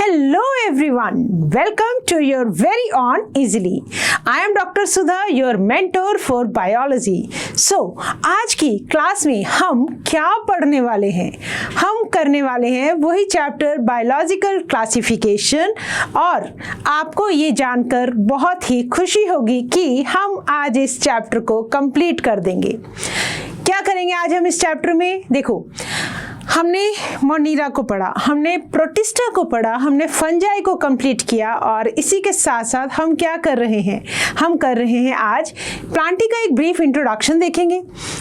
Hello everyone, welcome to your very own Easily. I am Dr. Sudha, your mentor for biology. So, आज की class में हम क्या पढ़ने वाले हैं? हम करने वाले हैं वही चैप्टर बायोलॉजिकल क्लासिफिकेशन और आपको ये जानकर बहुत ही खुशी होगी कि हम आज इस चैप्टर को कंप्लीट कर देंगे। क्या करेंगे आज हम इस चैप्टर में? देखो, हमने मोनीरा को पढ़ा, हमने प्रोटिस्टा को पढ़ा, हमने फंजाई को कंप्लीट किया और इसी के साथ साथ हम क्या कर रहे हैं? हम कर रहे हैं आज प्लांटी का एक ब्रीफ इंट्रोडक्शन देखेंगे,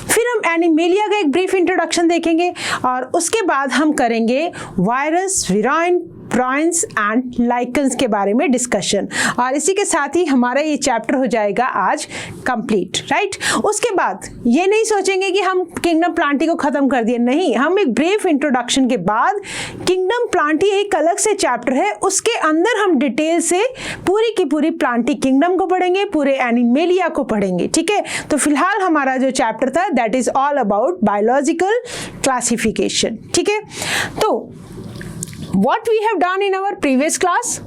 फिर हम एनिमेलिया का एक ब्रीफ इंट्रोडक्शन देखेंगे और उसके बाद हम करेंगे वायरस, विराइन, प्राइन्स एंड लाइकन्स के बारे में डिस्कशन और इसी के साथ ही हमारा ये चैप्टर हो जाएगा आज कंप्लीट, राइट। उसके बाद ये नहीं सोचेंगे कि हम किंगडम प्लांटी को खत्म कर दिए, नहीं, हम एक ब्रीफ इंट्रोडक्शन के बाद किंगडम प्लांटी एक अलग से चैप्टर है, उसके अंदर हम डिटेल से पूरी की पूरी प्लांटी किंगडम को पढ़ेंगे, पूरे एनिमेलिया को पढ़ेंगे, ठीक है। तो फिलहाल हमारा जो चैप्टर था that is all about biological classification, ठीक है। तो what we have done in our previous class?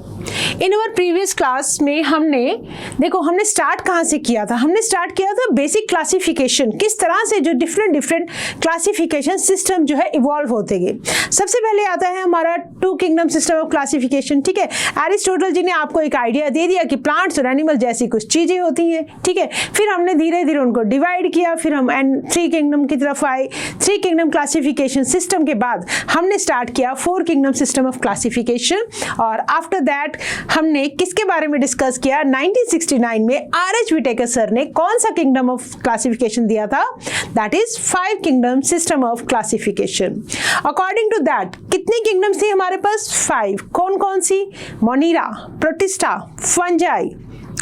In our previous class में हमने स्टार्ट कहाँ से किया था? हमने स्टार्ट किया था बेसिक क्लासिफिकेशन, किस तरह से जो डिफरेंट क्लासिफिकेशन सिस्टम जो है इवॉल्व होते गए। सबसे पहले आता है हमारा two kingdom system of classification, ठीक है। एरिस्टोटल जी ने आपको एक आइडिया दे दिया कि प्लांट्स और एनिमल जैसी कुछ चीजें होती हैं, ठीक है। फिर हमने धीरे धीरे उनको डिवाइड किया, फिर हम थ्री किंगडम की तरफ आए। थ्री किंगडम क्लासिफिकेशन सिस्टम के बाद हमने स्टार्ट किया four kingdom system of classification और आफ्टर दैट हमने किसके बारे में डिस्कस किया? 1969 में आर.एच. विटेकर सर ने कौन सा किंगडम ऑफ क्लासिफिकेशन दिया था? That is five kingdom system of classification. According to that कितनी किंगडम्स थी हमारे पास? 5। कौन कौन सी? मोनीरा, प्रोटिस्टा, फंजाई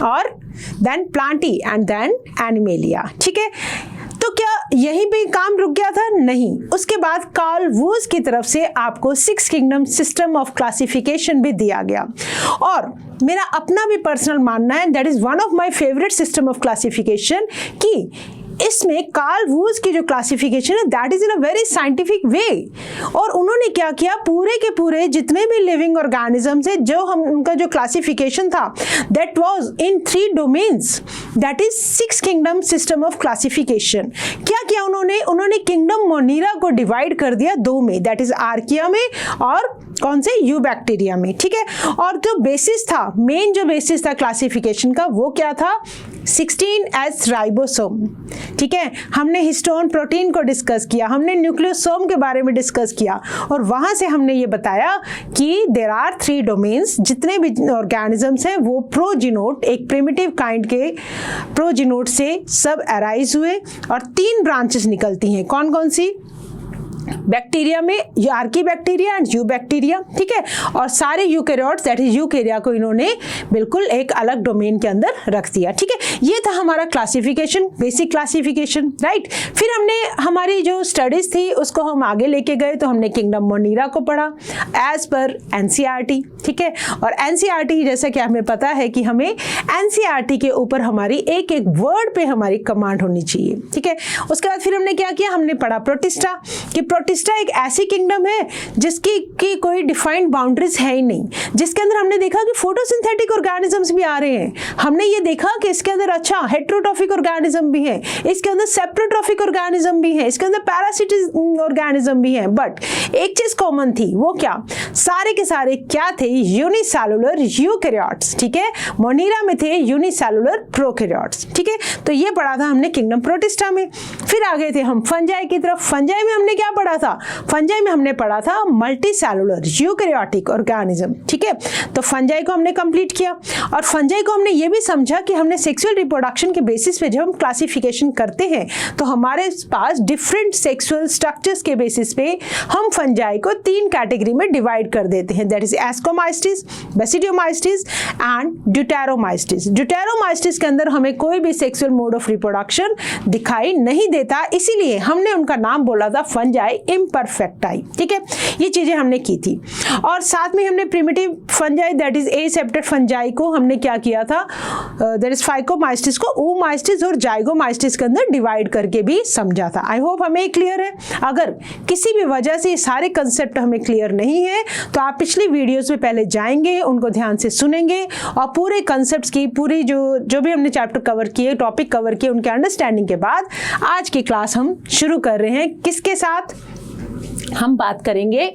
और then plantae and then animalia, ठीक है। तो क्या यहीं पे काम रुक गया था? नहीं, उसके बाद कार्ल वूज की तरफ से आपको six kingdom system of classification भी दिया गया और मेरा अपना भी पर्सनल मानना है that is one of my favourite system of classification कि इसमें कार्ल वूज की जो क्लासिफिकेशन है that is in a very scientific way और उन्होंने क्या किया, पूरे के पूरे जितने भी लिविंग ऑर्गेनिजम्स है जो हम उनका जो क्लासिफिकेशन था that was in 3 domains, that is 6 kingdom system of classification. क्या किया उन्होंने किंगडम मोनीरा को डिवाइड कर दिया 2 में, दैट इज आर्किया में और कौन से? यूबैक्टीरिया में, ठीक है। और जो बेसिस था, मेन जो बेसिस था क्लासिफिकेशन का वो क्या था? 16S राइबोसोम, ठीक है। हमने हिस्टोन प्रोटीन को डिस्कस किया, हमने न्यूक्लियोसोम के बारे में डिस्कस किया और वहां से हमने ये बताया कि देयर आर 3 डोमेन्स, जितने भी ऑर्गेनिजम्स हैं वो प्रोजिनोट, एक प्रिमिटिव काइंड के प्रोजिनोट से सब अराइज हुए और 3 ब्रांचेस निकलती हैं। कौन कौन सी? बैक्टीरिया में आर्की बैक्टीरिया एंड यूबैक्टीरिया, ठीक है। और सारे यूकैरियोट्स दैट इज यूकैरिया को इन्होंने बिल्कुल एक अलग डोमेन के अंदर रख दिया, ठीक है। ये था हमारा क्लासिफिकेशन, बेसिक क्लासिफिकेशन, राइट। फिर हमने हमारी जो स्टडीज थी उसको हम आगे लेके गए तो हमने किंगडम मोनीरा को पढ़ा एज पर एनसीईआरटी, ठीक है। और एनसीईआरटी जैसा कि हमें पता है कि हमें एनसीईआरटी के ऊपर हमारी एक एक वर्ड पे हमारी कमांड होनी चाहिए, ठीक है। उसके बाद फिर हमने क्या किया? हमने पढ़ा प्रोटिस्टा कि प्रोटिस्टा एक ऐसी किंगडम है जिसकी की कोई डिफाइंड बाउंड्रीज है ही नहीं, जिसके अंदर हमने देखा कि फोटोसिंथेटिक ऑर्गेनिजम्स भी आ रहे हैं। हमने ये देखा कि इसके अंदर अच्छा हेट्रोट्रॉफिक ऑर्गेनिज्म भी है, इसके अंदर सेप्टोट्रॉफिक ऑर्गेनिज्म भी है, इसके अंदर पैरासिटिक ऑर्गेनिज्म भी है, बट एक चीज कॉमन थी, वो क्या? सारे के सारे क्या थे? यूनिसेलुलर यूकैरियोट्स, ठीक है। मोनीरा में थे यूनिसेलुलर प्रोकैरियोट्स, ठीक है। तो ये पढ़ा था हमने किंगडम प्रोटिस्टा में। फिर आ गए थे हम फंजाई की तरफ। फंजाई में हमने क्या पढ़ा था? फंजाई में हमने पढ़ा था मल्टी सेलुलर यूकैरियोटिक ऑर्गेनिज्म, ठीक है। तो फंजाई को हमने कंप्लीट किया और फंजाई को हमने ये भी समझा कि हमने सेक्सुअल रिप्रोडक्शन के बेसिस पे जब हम क्लासिफिकेशन करते हैं तो हमारे पास डिफरेंट सेक्सुअल स्ट्रक्चर्स के बेसिस पे हम फंजाई को 3 कैटेगरी में डिवाइड कर देते हैं, दैट इज एस्कोमाइस्टिस, बेसिडियोमाइस्टिस एंड ड्यूटेरोमाइस्टिस। ड्यूटेरोमाइस्टिस के अंदर हमें कोई भी सेक्सुअल मोड ऑफ रिप्रोडक्शन दिखाई नहीं देता, इसीलिए हमने उनका नाम बोला था फंजाई इम्परफेक्टाई, ठीक है, ये चीजें हमने की थी। और साथ में हमने primitive fungi that is एसेप्टेड fungi को हमने क्या किया था, दैट इज फाइकोमाइस्टिस को oomaistis और जाइगोमाइस्टिस के अंदर डिवाइड करके भी समझा था। आई होप हमें क्लियर है। अगर किसी भी वजह से ये सारे कंसेप्ट हमें क्लियर नहीं है तो आप पिछली वीडियोस में पहले जाएंगे, उनको ध्यान से सुनेंगे और पूरे कंसेप्ट्स की पूरी जो भी हमने चैप्टर कवर किए, टॉपिक कवर किए, उनके अंडरस्टैंडिंग के बाद आज की क्लास हम शुरू कर रहे हैं। किसके साथ हम बात करेंगे?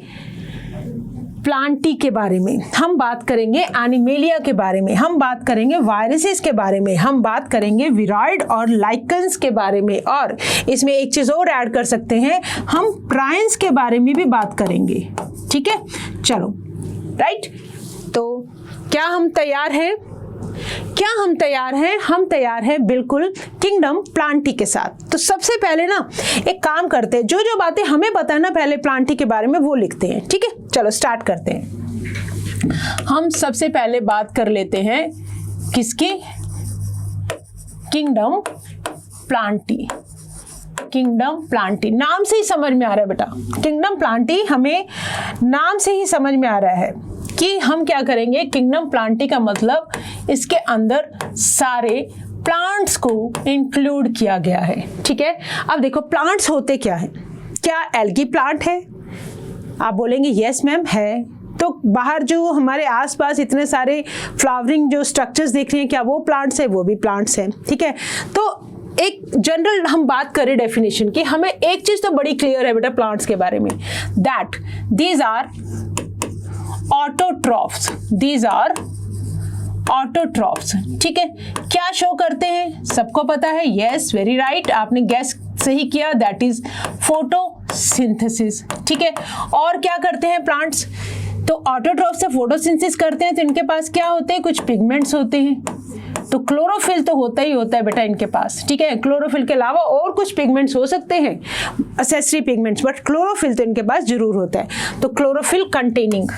प्लांटी के बारे में, हम बात करेंगे एनिमेलिया के बारे में, हम बात करेंगे वायरसेस के बारे में, हम बात करेंगे विराइड और लाइकन्स के बारे में, और इसमें एक चीज और ऐड कर सकते हैं, हम प्राइंस के बारे में भी बात करेंगे। ठीक है, चलो राइट। तो क्या हम तैयार हैं? क्या हम तैयार हैं? हम तैयार हैं बिल्कुल किंगडम प्लांटी के साथ। तो सबसे पहले ना एक काम करते हैं, जो जो बातें हमें पता है ना पहले प्लांटी के बारे में वो लिखते हैं। ठीक है, चलो स्टार्ट करते हैं। हम सबसे पहले बात कर लेते हैं किसकी? Kingdom Plantae. किंगडम प्लांटी नाम से ही समझ में आ रहा है बेटा, किंगडम प्लांटी हमें नाम से ही समझ में आ रहा है कि हम क्या करेंगे। किंगडम प्लांटी का मतलब इसके अंदर सारे प्लांट्स को इंक्लूड किया गया है। ठीक है, अब देखो प्लांट्स होते क्या है? क्या एल्गी प्लांट है? आप बोलेंगे यस मैम है। तो बाहर जो हमारे आसपास इतने सारे फ्लावरिंग जो स्ट्रक्चर्स देख रहे हैं, क्या वो प्लांट्स है? वो भी प्लांट्स हैं। ठीक है, तो एक जनरल हम बात करें डेफिनेशन की, हमें एक चीज तो बड़ी क्लियर है बेटा प्लांट्स के बारे में, that these are autotrophs. These are autotrophs. ठीक है, क्या शो करते हैं? सबको पता है, यस वेरी राइट, आपने गैस सही किया, दैट इज फोटोसिंथेसिस। ठीक है, और क्या करते हैं प्लांट्स? तो ऑटोट्रॉफ से फोटोसिंथेसिस करते हैं, तो इनके पास क्या होते हैं? कुछ पिगमेंट्स होते हैं। तो क्लोरोफिल तो होता ही होता है बेटा इनके पास। ठीक है, क्लोरोफिल के अलावा और कुछ पिगमेंट्स हो सकते हैं, एसेसरी पिगमेंट्स, बट क्लोरोफिल तो इनके पास जरूर होता है। तो क्लोरोफिल कंटेनिंग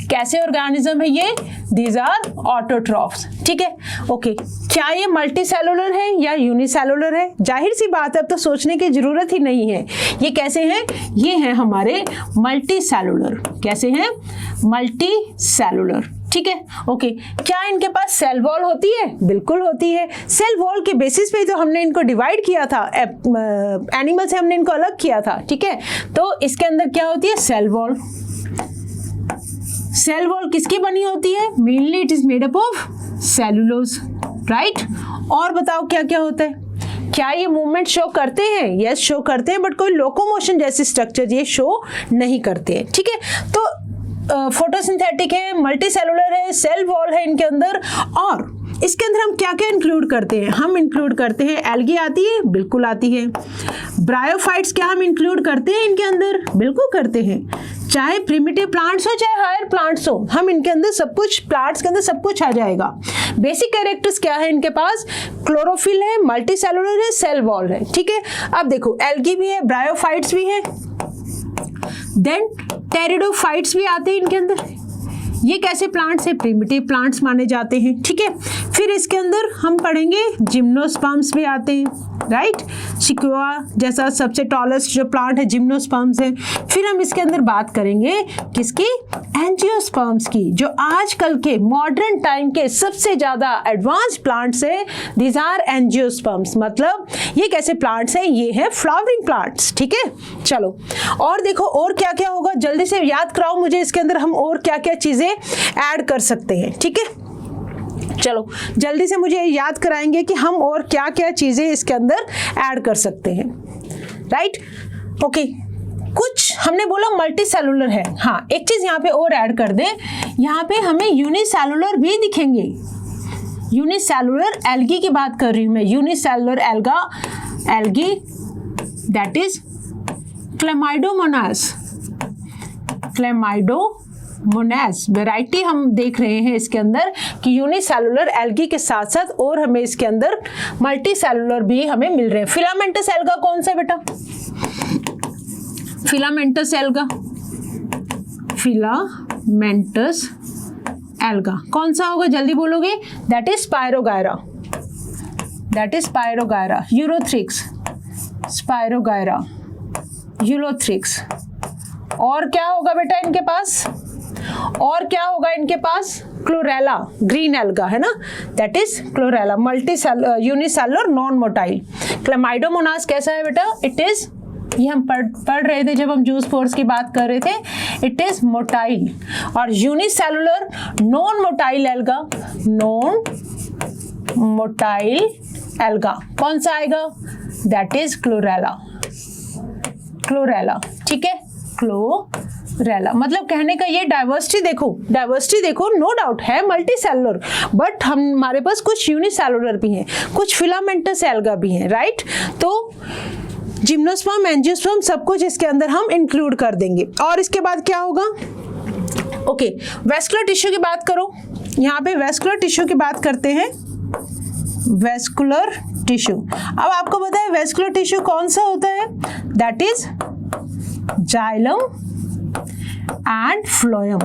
कैसे ऑर्गेनिज्म है ये? These are autotrophs. ठीक है, ओके। क्या ये मल्टी सेलुलर है या यूनिसेलुलर है? जाहिर सी बात है, अब तो सोचने की जरूरत ही नहीं है। ये कैसे हैं? ये हैं हमारे मल्टी सेलुलर। कैसे हैं? Multi cellular. ठीक है, ओके। क्या इनके पास सेल वॉल होती है? बिल्कुल होती है। सेल वॉल के बेसिस पे तो हमने इनको डिवाइड किया था, एनिमल से हमने इनको अलग किया था। ठीक है, तो इसके अंदर क्या होती है? Cell wall. सेल वॉल किसकी बनी होती है? Mainly it is made up of cellulose, right. और बताओ क्या क्या होता है? क्या ये मूवमेंट शो करते हैं? यस शो करते हैं, बट कोई लोकोमोशन जैसे स्ट्रक्चर ये शो नहीं करते हैं। ठीक है, तो फोटोसिंथेटिक है, मल्टी सेलुलर है, सेल वॉल है इनके अंदर। और इसके अंदर हम क्या क्या इंक्लूड करते हैं? हम इंक्लूड करते हैं एल्गी आती है, बिल्कुल आती है। ब्रायोफाइट्स क्या हम इंक्लूड करते हैं इनके अंदर? बिल्कुल करते हैं। चाहे प्रिमिटिव प्लांट्स हो चाहे हायर प्लांट्स हो, हम इनके अंदर सब कुछ, प्लांट्स के अंदर सब कुछ आ जाएगा। बेसिक कैरेक्टर्स क्या है इनके पास? क्लोरोफिल है, मल्टी सेलुलर है, सेल वॉल है। ठीक है, अब देखो एल्गी भी है, ब्रायोफाइट्स भी है, देन टेरिडोफाइट्स भी आते हैं इनके अंदर। ये कैसे प्लांट्स है? प्रिमिटिव प्लांट्स माने जाते हैं। ठीक है, फिर इसके अंदर हम पढ़ेंगे जिम्नोस्पर्म्स भी आते हैं, राइट। सिक्वा जैसा सबसे टॉलेस्ट जो प्लांट है जिम्नोस्पर्म्स है। फिर हम इसके अंदर बात करेंगे किसकी? एंजियोस्पर्म्स की, जो आजकल के मॉडर्न टाइम के सबसे ज्यादा एडवांस प्लांट्स है। These are angiosperms. मतलब ये कैसे प्लांट्स है? ये है फ्लावरिंग प्लांट्स। ठीक है, चलो और देखो और क्या क्या होगा, जल्दी से याद कराओ मुझे। इसके अंदर हम और क्या क्या चीजें ऐड कर सकते हैं? ठीक है, चलो जल्दी से मुझे याद कराएंगे कि हम और क्या क्या चीजें इसके अंदर ऐड कर सकते हैं, राइट। ओके, कुछ हमने बोला मल्टी सेलुलर है। हाँ, एक चीज यहाँ पे और ऐड कर दें, यहाँ पे हमें यूनिसेलुलर भी दिखेंगे। यूनिसेलुलर एल्गी की बात कर रही हूं मैं, unicellular algae that is Chlamydomonas. Chlamydomonas variety हम देख रहे हैं इसके अंदर कि यूनिसेलुलर एल्गी के साथ साथ और हमें इसके अंदर मल्टी सेलुलर भी हमें मिल रहे हैं। फिलामेंटस एल्गा कौन सा बेटा? फिलामेंटस एल्गा, फिलामेंटस एल्गा कौन सा होगा? जल्दी बोलोगे। That is spirogyra, that is spirogyra. Ulothrix, spirogyra, ulothrix. और क्या होगा बेटा इनके पास, और क्या होगा इनके पास, क्लोरेला, ग्रीन एल्गा है ना, that is chlorella, multi unicellular non motile. Chlamydomonas कैसा है बेटा, इट इज, ये हम पढ़ रहे थे जब हम जूस फोर्स की बात कर रहे थे, इट इज मोटाइल। और unicellular non motile alga, non motile alga कौन सा आएगा, दैट इज क्लोरेला, क्लोरेला, ठीक है, क्लोरेला। मतलब कहने का ये डाइवर्सिटी देखो, नो डाउट है मल्टी सेलुलर, बट हमारे पास कुछ यूनिसेलुलर भी हैं, कुछ फिलामेंटस एल्गा भी हैं, राइट। तो जिम्नोस्पर्म, एंजियोस्पर्म सब कुछ इसके अंदर हम इंक्लूड कर देंगे। और इसके बाद क्या होगा, ओके, वेस्कुलर टिश्यू की बात करो, यहाँ पे वेस्कुलर टिश्यू की बात करते हैं, वेस्कुलर टिश्यू। अब आपको पता है वेस्कुलर टिश्यू कौन सा होता है, that is xylem and phloem,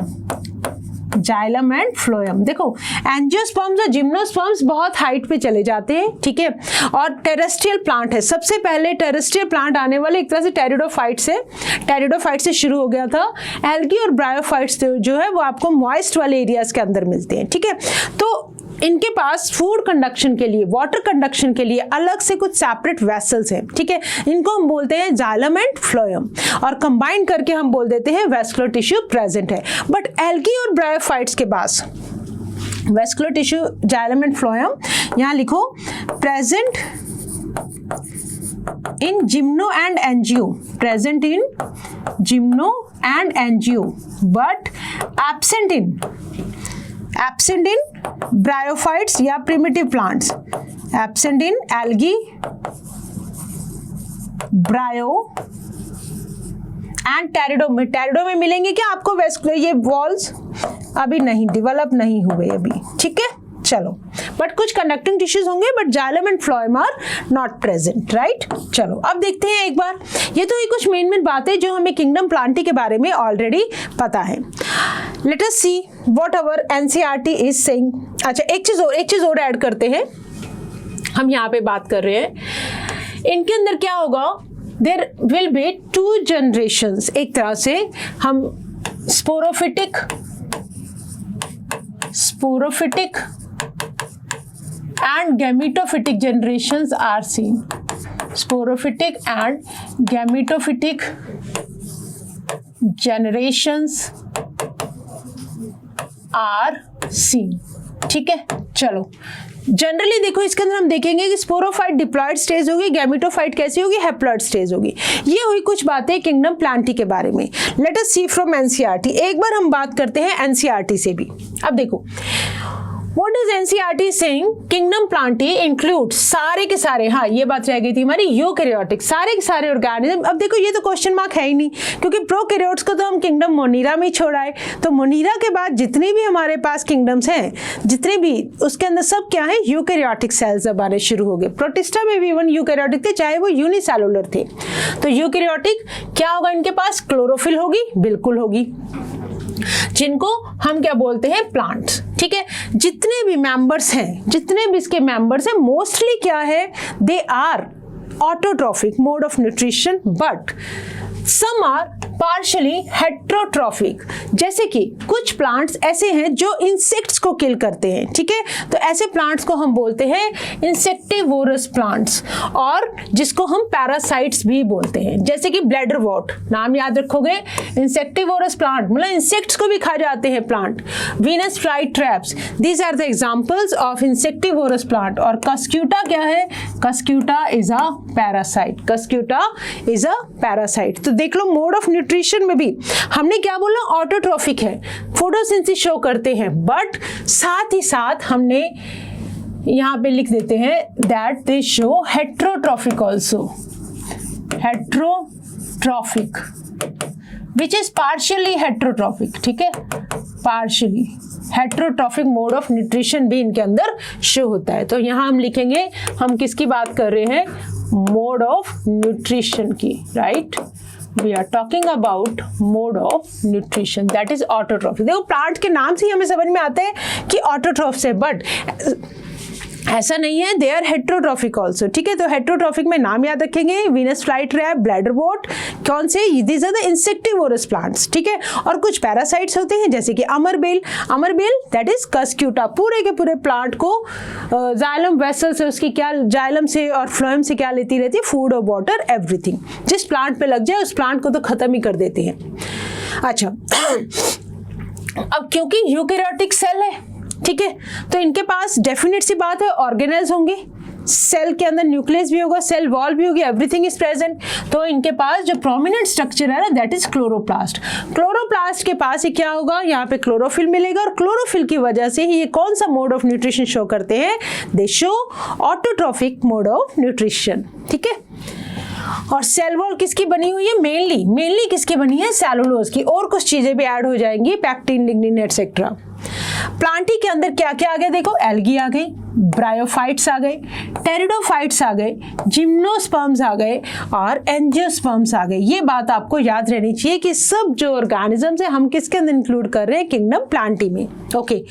xylem and phloem. देखो एंजियोस्पर्म्स और जिम्नोस्पर्म्स बहुत हाइट पे चले जाते हैं, ठीक है, और टेरेस्ट्रियल प्लांट है। सबसे पहले टेरेस्ट्रियल प्लांट आने वाले एक तरह से टेरिडोफाइट से शुरू हो गया था। एल्गी और ब्रायोफाइट्स जो है वो आपको मॉइस्ट वाले एरियाज के अंदर मिलते हैं, ठीक है। तो इनके पास फूड कंडक्शन के लिए, वाटर कंडक्शन के लिए अलग से कुछ सेपरेट वेसल्स हैं, ठीक है, इनको हम बोलते हैं जाइलम एंड फ्लोएम, और कंबाइन करके हम बोल देते हैं वेस्कुलर टिश्यू प्रेजेंट है। बट एल्गी और ब्रायोफाइट्स के पास vascular tissue, xylem and phloem, यहाँ लिखो present in gymno and angio, present in gymno and angio, but absent in bryophytes या primitive plants, absent in algae, bryo and pterido में मिलेंगे क्या आपको वेस्कुलर, ये वॉल्स अभी नहीं डेवलप नहीं हुए अभी, ठीक है, चलो, बट कुछ कंडक्टिंग टिश्यूज होंगे, but xylem and phloem are not present, right. चलो अब देखते हैं एक बार, ये तो ये कुछ मेन बातें जो हमें किंगडम प्लांटी के बारे में ऑलरेडी पता है। Let us see what our NCERT is saying. अच्छा एक चीज और ऐड करते हैं, हम यहाँ पे बात कर रहे हैं इनके अंदर क्या होगा, देयर विल बी 2 जनरेशंस, एक तरह से हम sporophytic and gametophytic generations are seen. Sporophytic and gametophytic generations are seen. ठीक है, चलो जनरली देखो इसके अंदर हम देखेंगे कि स्पोरोफाइट डिप्लॉयड स्टेज होगी, गैमेटोफाइट कैसी होगी, हैप्लॉयड स्टेज होगी। ये हुई कुछ बातें किंगडम प्लांटी के बारे में। Let us see from NCERT. एक बार हम बात करते हैं एनसीईआरटी से भी। अब देखो What is NCERT saying? Kingdom Plantae includes सारे के सारे, हाँ ये बात रह गई थी हमारी, यूकैरियोटिक, सारे के सारे ऑर्गेनिज्म। अब देखो ये तो क्वेश्चन मार्क है ही नहीं, क्योंकि प्रोकैरियोट्स को तो हम किंगडम मोनीरा में ही छोड़ाए, तो मोनीरा के बाद जितने भी हमारे पास किंगडम्स हैं, जितने भी, उसके अंदर सब क्या है, यूकैरियोटिक सेल्स अब आने शुरू हो गए। प्रोटिस्टा में भी इवन यूकैरियोटिक थे, चाहे वो यूनिसेलुलर थे। तो यूकैरियोटिक क्या होगा इनके पास, क्लोरोफिल होगी, बिल्कुल होगी, जिनको हम क्या बोलते हैं, प्लांट्स, ठीक है। जितने भी मेंबर्स हैं, मोस्टली क्या है, they are autotrophic mode of nutrition, but some are partially heterotrophic. जैसे कि कुछ प्लांट्स ऐसे हैं जो इंसेक्ट्स को किल करते हैं, ठीक है, तो ऐसे प्लांट्स को हम बोलते हैं इंसेक्टिवोरस प्लांट्स, और जिसको हम पैरासाइट्स भी बोलते हैं, जैसे कि ब्लैडरवॉर्ट, नाम याद रखोगे, इंसेक्टिवोरस प्लांट मतलब इंसेक्ट्स को भी खा जाते हैं plant. Venus fly traps, these are the examples of insectivorous plant. और कस्क्यूटा क्या है, कस्क्यूटा इज अ पैरासाइट। तो देख लो मोड ऑफ न्यूट्रिशन में भी हमने क्या बोला, ऑटोट्रॉफिक है, फोटोसिंथेसिस शो करते हैं, बट साथ ही साथ हमने यहां पे लिख देते हैं that they show heterotrophic also, heterotrophic which is partially heterotrophic, ठीक है, partially heterotrophic mode of nutrition भी इनके अंदर शो होता है। तो यहां हम लिखेंगे, हम किसकी बात कर रहे हैं, मोड ऑफ न्यूट्रिशन की, right. We are talking about mode of nutrition, that is autotrophic। देखो प्लांट के नाम से ही हमें समझ में आता है कि ऑटोट्रॉफ्स है, बट ऐसा नहीं है, दे आर हेट्रोट्रॉफिक ऑल्सो, ठीक है। तो हेट्रोट्रॉफिक में नाम याद रखेंगे, Venus fly trap, bladderwort, कौन से, these are the insectivorous plants, ठीक है। और कुछ पैरासाइट्स होते हैं जैसे कि अमरबेल, अमरबेल दैट इज कस्क्यूटा, पूरे के पूरे प्लांट को जाइलम वेसल से, उसकी क्या जाइलम से और फ्लोएम से क्या लेती रहती है, फूड और वाटर एवरीथिंग। जिस प्लांट पे लग जाए उस प्लांट को तो खत्म ही कर देते हैं। अच्छा अब क्योंकि यूकैरियोटिक सेल है, ठीक है, तो इनके पास डेफिनेट सी बात है ऑर्गेनेल्स होंगे, सेल के अंदर न्यूक्लियस भी होगा, सेल वॉल भी होगी, एवरीथिंग इज प्रेजेंट। तो इनके पास जो प्रोमिनेंट स्ट्रक्चर है ना दैट इज क्लोरोप्लास्ट। क्लोरोप्लास्ट के पास ये क्या होगा, यहाँ पे क्लोरोफिल मिलेगा और क्लोरोफिल की वजह से ही ये कौन सा मोड ऑफ न्यूट्रिशन शो करते हैं, दे show autotrophic mode of nutrition, ठीक है। और सेल वॉल किसकी बनी हुई है, मेनली किसकी बनी है, सेलुलोज की, और कुछ चीजें भी ऐड हो जाएंगी, पैक्टिन, लिग्निन एटसेट्रा। प्लांटी के अंदर क्या क्या आ गया, देखो एल्गी आ गई, ब्रायोफाइट्स आ गए, टेरिडोफाइट्स आ गए, जिम्नोस्पर्म्स आ गए और एंजियोस्पर्म्स आ गए। ये बात आपको याद रहनी चाहिए कि सब जो ऑर्गेनिजम्स है हम किसके अंदर इंक्लूड कर रहे हैं, किंगडम प्लांटी में। ओके,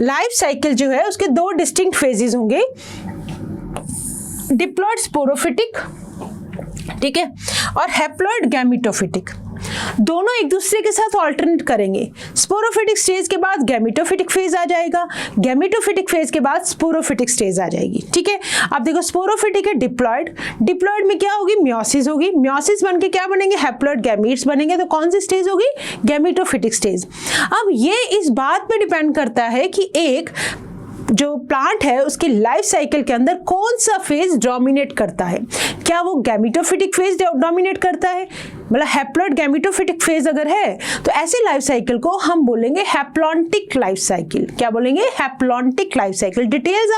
लाइफ साइकिल जो है उसके दो डिस्टिंक्ट फेजेस होंगे, डिप्लॉयड स्पोरोफिटिक, ठीक है, और हैप्लॉयड गैमेटोफिटिक। दोनों एक दूसरे के साथ ऑल्टरनेट करेंगे। स्पोरोफिटिक स्टेज के बाद गैमेटोफिटिक फेज आ जाएगा, गैमेटोफिटिक फेज के बाद स्पोरोफिटिक स्टेज आ जाएगी, ठीक है। अब देखो स्पोरोफिटिक है डिप्लॉयड, डिप्लॉयड में क्या होगी, म्योसिस होगी, म्योसिस बन के क्या बनेंगे, हैप्लॉयड गैमीट्स बनेंगे। तो कौन सी स्टेज होगी, गैमेटोफिटिक स्टेज। अब ये इस बात पे डिपेंड करता है कि एक जो प्लांट है उसकी लाइफ साइकिल के अंदर कौन सा फेज डोमिनेट करता है, क्या वो गैमेटोफिटिक फेज डोमिनेट करता है, मतलब हैप्लॉयड गैमेटोफिटिक फेज अगर है तो ऐसे लाइफ साइकिल को हम बोलेंगे हैप्लॉन्टिक लाइफ साइकिल। क्या बोलेंगे, हैप्लॉन्टिक लाइफ साइकिल। डिटेल्स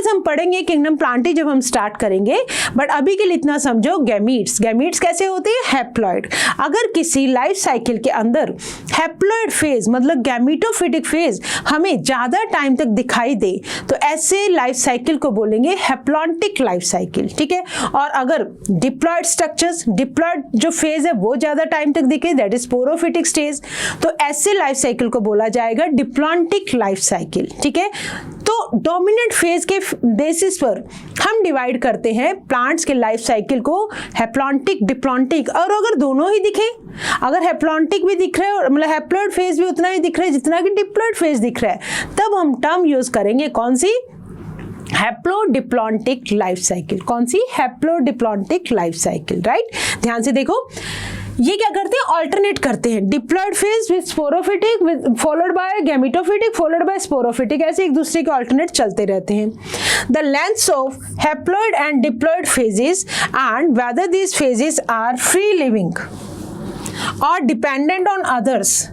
हम पढ़ेंगे किंगडम प्लांटी जब हम स्टार्ट करेंगे, बट अभी के लिए इतना समझो, गैमीट्स कैसे होते हैं, हैप्लॉयड। अगर किसी लाइफ साइकिल के अंदर हैप्लॉयड फेज मतलब गैमेटोफिटिक फेज हमें ज्यादा टाइम तक दिखाई दे तो ऐसे लाइफ साइकिल को बोलेंगे हैप्लॉन्टिक लाइफ साइकिल, ठीक है। और अगर डिप्लॉयड स्ट्रक्चर्स, डिप्लॉयड जो फेज है वो ज्यादा टाइम तक दिखे दैट इज स्पोरोफिटिक स्टेज, तो ऐसे लाइफ साइकिल को बोला जाएगा डिप्लॉन्टिक लाइफ साइकिल, ठीक है। तो डोमिनेंट फेज के बेसिस पर हम डिवाइड करते हैं प्लांट्स के लाइफ साइकिल को हैप्लॉन्टिक, डिप्लॉन्टिक। और अगर दोनों ही दिखे, अगर हैप्लॉन्टिक भी दिख रहा है मतलब हैप्लॉयड फेज भी उतना ही दिख रहा है जितना कि डिप्लॉयड फेज दिख रहा है, तब हम टर्म यूज करेंगे कौन सी, हैप्लोडिप्लॉन्टिक लाइफ साइकिल। कौन सी, हैप्लोडिप्लॉन्टिक लाइफ साइकिल, राइट। ध्यान से देखो, ये क्या करते हैं, ऑल्टरनेट करते हैं, diploid phase with sporophytic with followed by gametophytic followed by sporophytic, ऐसे एक दूसरे के ऑल्टरनेट चलते रहते हैं। The lengths of haploid and diploid phases and whether these phases are free living और dependent on others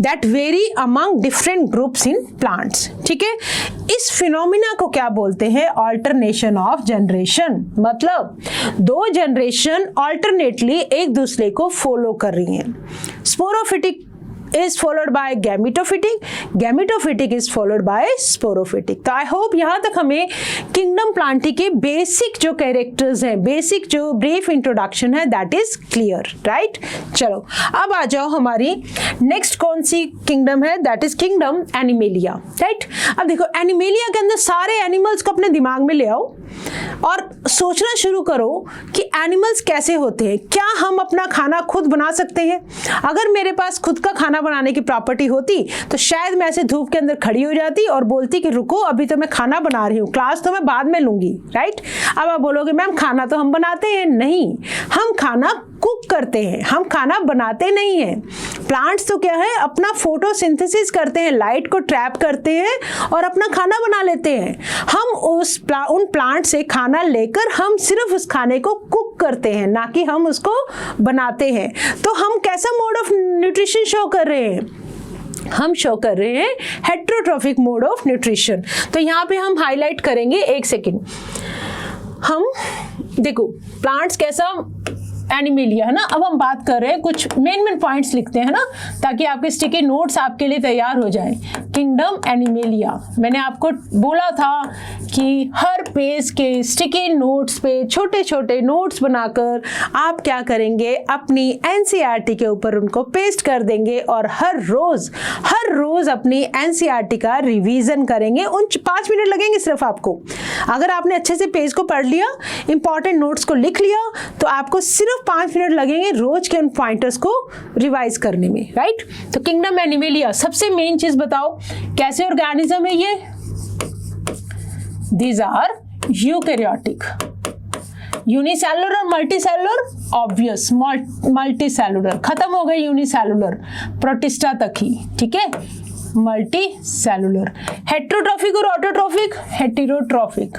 that vary among different groups in plants, ठीक है। इस फिनोमिना को क्या बोलते हैं, ऑल्टरनेशन ऑफ जनरेशन। मतलब दो जनरेशन ऑल्टरनेटली एक दूसरे को फॉलो कर रही हैं। Sporophytic is followed by gametophytic is followed by sporophytic। तो आई होप यहाँ तक हमें किंगडम प्लांटी के बेसिक जो कैरेक्टर्स हैं, बेसिक जो ब्रीफ इंट्रोडक्शन है दैट इज क्लियर, राइट। चलो अब आ जाओ, हमारी नेक्स्ट कौन सी किंगडम है, that is kingdom animalia, right. अब देखो एनिमेलिया के अंदर सारे एनिमल्स को अपने दिमाग में ले आओ और सोचना शुरू करो कि एनिमल्स कैसे होते हैं। क्या हम अपना खाना खुद बना सकते हैं? अगर मेरे पास खुद का खाना बनाने की प्रॉपर्टी होती तो शायद मैं ऐसे धूप के अंदर खड़ी हो जाती और बोलती कि रुको अभी तो मैं खाना बना रही हूँ, क्लास तो मैं बाद में लूंगी, राइट। अब आप बोलोगे मैम खाना तो हम बनाते हैं, नहीं, हम खाना कुक करते हैं, हम खाना बनाते नहीं हैं। प्लांट्स तो क्या है, अपना फोटोसिंथेसिस करते हैं, लाइट को ट्रैप करते हैं और अपना खाना बना लेते हैं। हम उन प्लांट से खाना लेकर हम सिर्फ उस खाने को कुक करते हैं, ना कि हम उसको बनाते हैं। तो हम कैसा मोड ऑफ न्यूट्रिशन शो कर रहे हैं, हम शो कर रहे हैं हेट्रोट्रॉफिक मोड ऑफ न्यूट्रिशन। तो यहाँ पे हम हाईलाइट करेंगे, एक सेकेंड, हम देखो प्लांट्स कैसा एनिमेलिया है ना। अब हम बात कर रहे हैं, कुछ मेन पॉइंट्स लिखते हैं ना, ताकि आपके स्टिकी नोट्स आपके लिए तैयार हो जाए। किंगडम एनिमेलिया, मैंने आपको बोला था कि हर पेज के स्टिकी नोट्स पे छोटे छोटे नोट्स बनाकर आप क्या करेंगे, अपनी एनसीईआरटी के ऊपर उनको पेस्ट कर देंगे और हर रोज अपनी एनसीईआरटी का रिवीजन करेंगे। उन 5 मिनट लगेंगे सिर्फ आपको। अगर आपने अच्छे से पेज को पढ़ लिया, इंपॉर्टेंट नोट्स को लिख लिया, तो आपको सिर्फ 5 मिनट लगेंगे रोज के उन पॉइंटर्स को रिवाइज करने में, राइट। तो किंगडम एनिमेलिया, सबसे मेन चीज बताओ, कैसे ऑर्गेनिज्म है ये? These are eukaryotic. यूनिसेलुलर और मल्टीसेलुलर, ऑब्वियस मल्टीसेलुलर, खत्म हो गए यूनिसेलुलर, प्रोटिस्टा तक ही, ठीक है, मल्टीसेलुलर। हेटेरोट्रॉफिक और ऑटोट्रॉफिक, हेटेरोट्रॉफिक।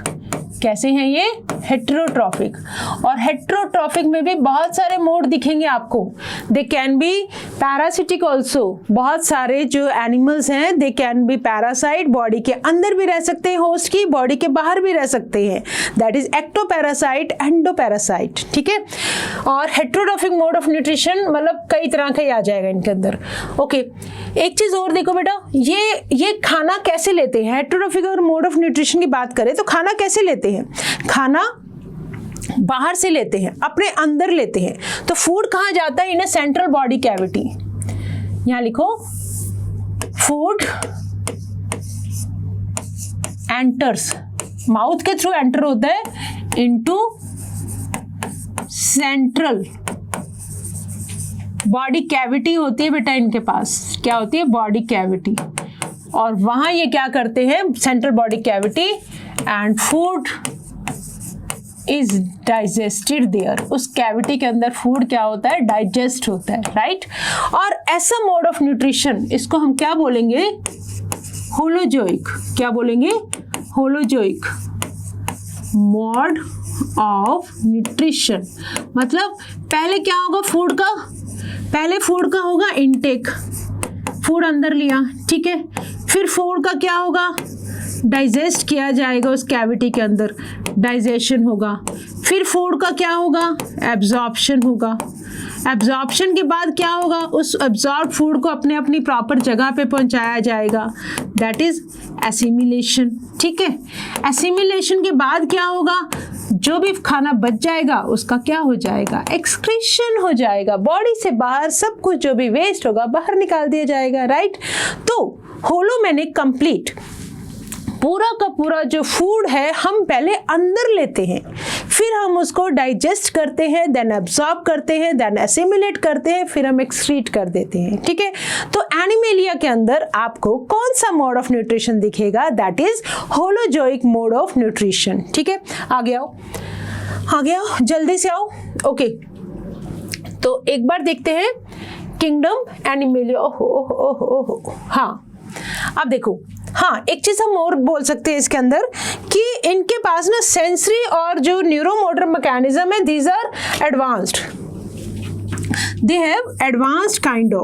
कैसे हैं ये? हेटेरोट्रॉफिक। और हेटेरोट्रॉफिक में भी बहुत सारे मोड दिखेंगे आपको। They can be parasitic also, बहुत सारे जो एनिमल्स हैं they can be parasite, body के अंदर भी रह सकते हैं होस्ट की, बॉडी के बाहर भी रह सकते हैं, दैट इज एक्टोपैरासाइट, एंडोपैरासाइट, ठीक है। और हेटेरोट्रॉफिक मोड ऑफ न्यूट्रिशन मतलब कई तरह का ही आ जाएगा इनके अंदर। ओके, एक चीज और देखो बेटा, ये खाना कैसे लेते हैं? हेटेरोट्रॉफिक और मोड ऑफ न्यूट्रिशन की बात करें तो खाना कैसे लेते हैं? खाना बाहर से लेते हैं, अपने अंदर लेते हैं। तो फूड कहां जाता है? इन ए सेंट्रल बॉडी कैविटी। यहां लिखो, फूड एंटर्स, माउथ के थ्रू एंटर होता है इनटू सेंट्रल बॉडी कैविटी होती है बेटा इनके पास। क्या होती है? Body cavity. और वहां ये क्या करते हैं? Central body cavity, and food is digested there. उस कैविटी के अंदर फूड क्या होता है? डाइजेस्ट होता है, राइट। और ऐसा मोड ऑफ न्यूट्रिशन, इसको हम क्या बोलेंगे? होलोजोइक। क्या बोलेंगे? Holozoic mode of nutrition. मतलब पहले क्या होगा फूड का? पहले फूड का होगा इनटेक, फूड अंदर लिया, ठीक है। फिर फूड का क्या होगा? डाइजेस्ट किया जाएगा उस कैविटी के अंदर, डाइजेशन होगा। फिर फूड का क्या होगा? एब्जॉर्प्शन होगा। एब्जॉर्प्शन के बाद क्या होगा? उस एब्जॉर्ब फूड को अपने अपनी प्रॉपर जगह पे पहुंचाया जाएगा, दैट इज एसिमिलेशन, ठीक है। एसिमिलेशन के बाद क्या होगा? जो भी खाना बच जाएगा उसका क्या हो जाएगा? एक्सक्रीशन हो जाएगा। बॉडी से बाहर सब कुछ जो भी वेस्ट होगा बाहर निकाल दिया जाएगा, राइट। तो होलो मैंने कंप्लीट, पूरा का पूरा जो फूड है हम पहले अंदर लेते हैं, फिर हम उसको डाइजेस्ट करते हैं, देन एब्जॉर्ब करते हैं, देन एसिमिलेट करते हैं, फिर हम एक्सक्रीट कर देते हैं, ठीक है। तो एनिमेलिया के अंदर आपको कौन सा मोड ऑफ न्यूट्रिशन दिखेगा? That is holozoic mode of nutrition, ठीक है। आगे आओ, जल्दी से आओ। ओके, तो एक बार देखते हैं किंगडम एनिमेलिया। ओहो, हाँ, अब देखो, हाँ, एक चीज हम और बोल सकते हैं इसके अंदर कि इनके पास ना सेंसरी और जो न्यूरोमोटर मैकेनिज्म है, these are advanced, they have advanced kind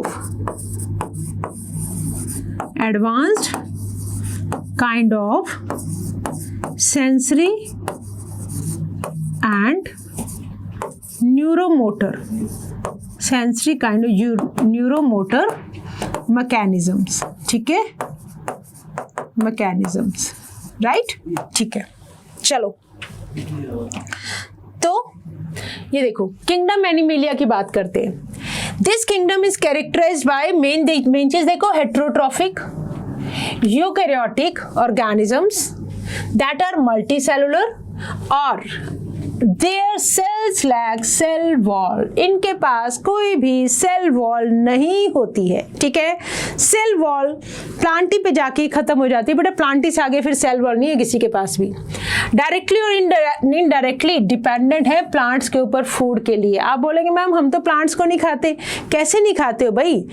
of sensory and neuromotor, sensory kind of neuromotor mechanisms, ठीक है, मैकेनिज्म्स, राइट, ठीक है। चलो, तो ये देखो किंगडम एनिमेलिया की बात करते हैं। This kingdom is characterized by main चीज देखो, heterotrophic eukaryotic organisms that are multicellular और their cells lack cell wall. इनके पास कोई भी सेल वॉल नहीं होती है, ठीक है। सेल वॉल प्लांटी पे जाके खत्म हो जाती है, बट प्लांटी से आगे फिर सेल वॉल नहीं है किसी के पास भी। डायरेक्टली और इनडायरेक्टली डिपेंडेंट है प्लांट्स के ऊपर फूड के लिए। आप बोलेंगे मैम हम तो प्लांट्स को नहीं खाते। कैसे नहीं खाते हो भाई?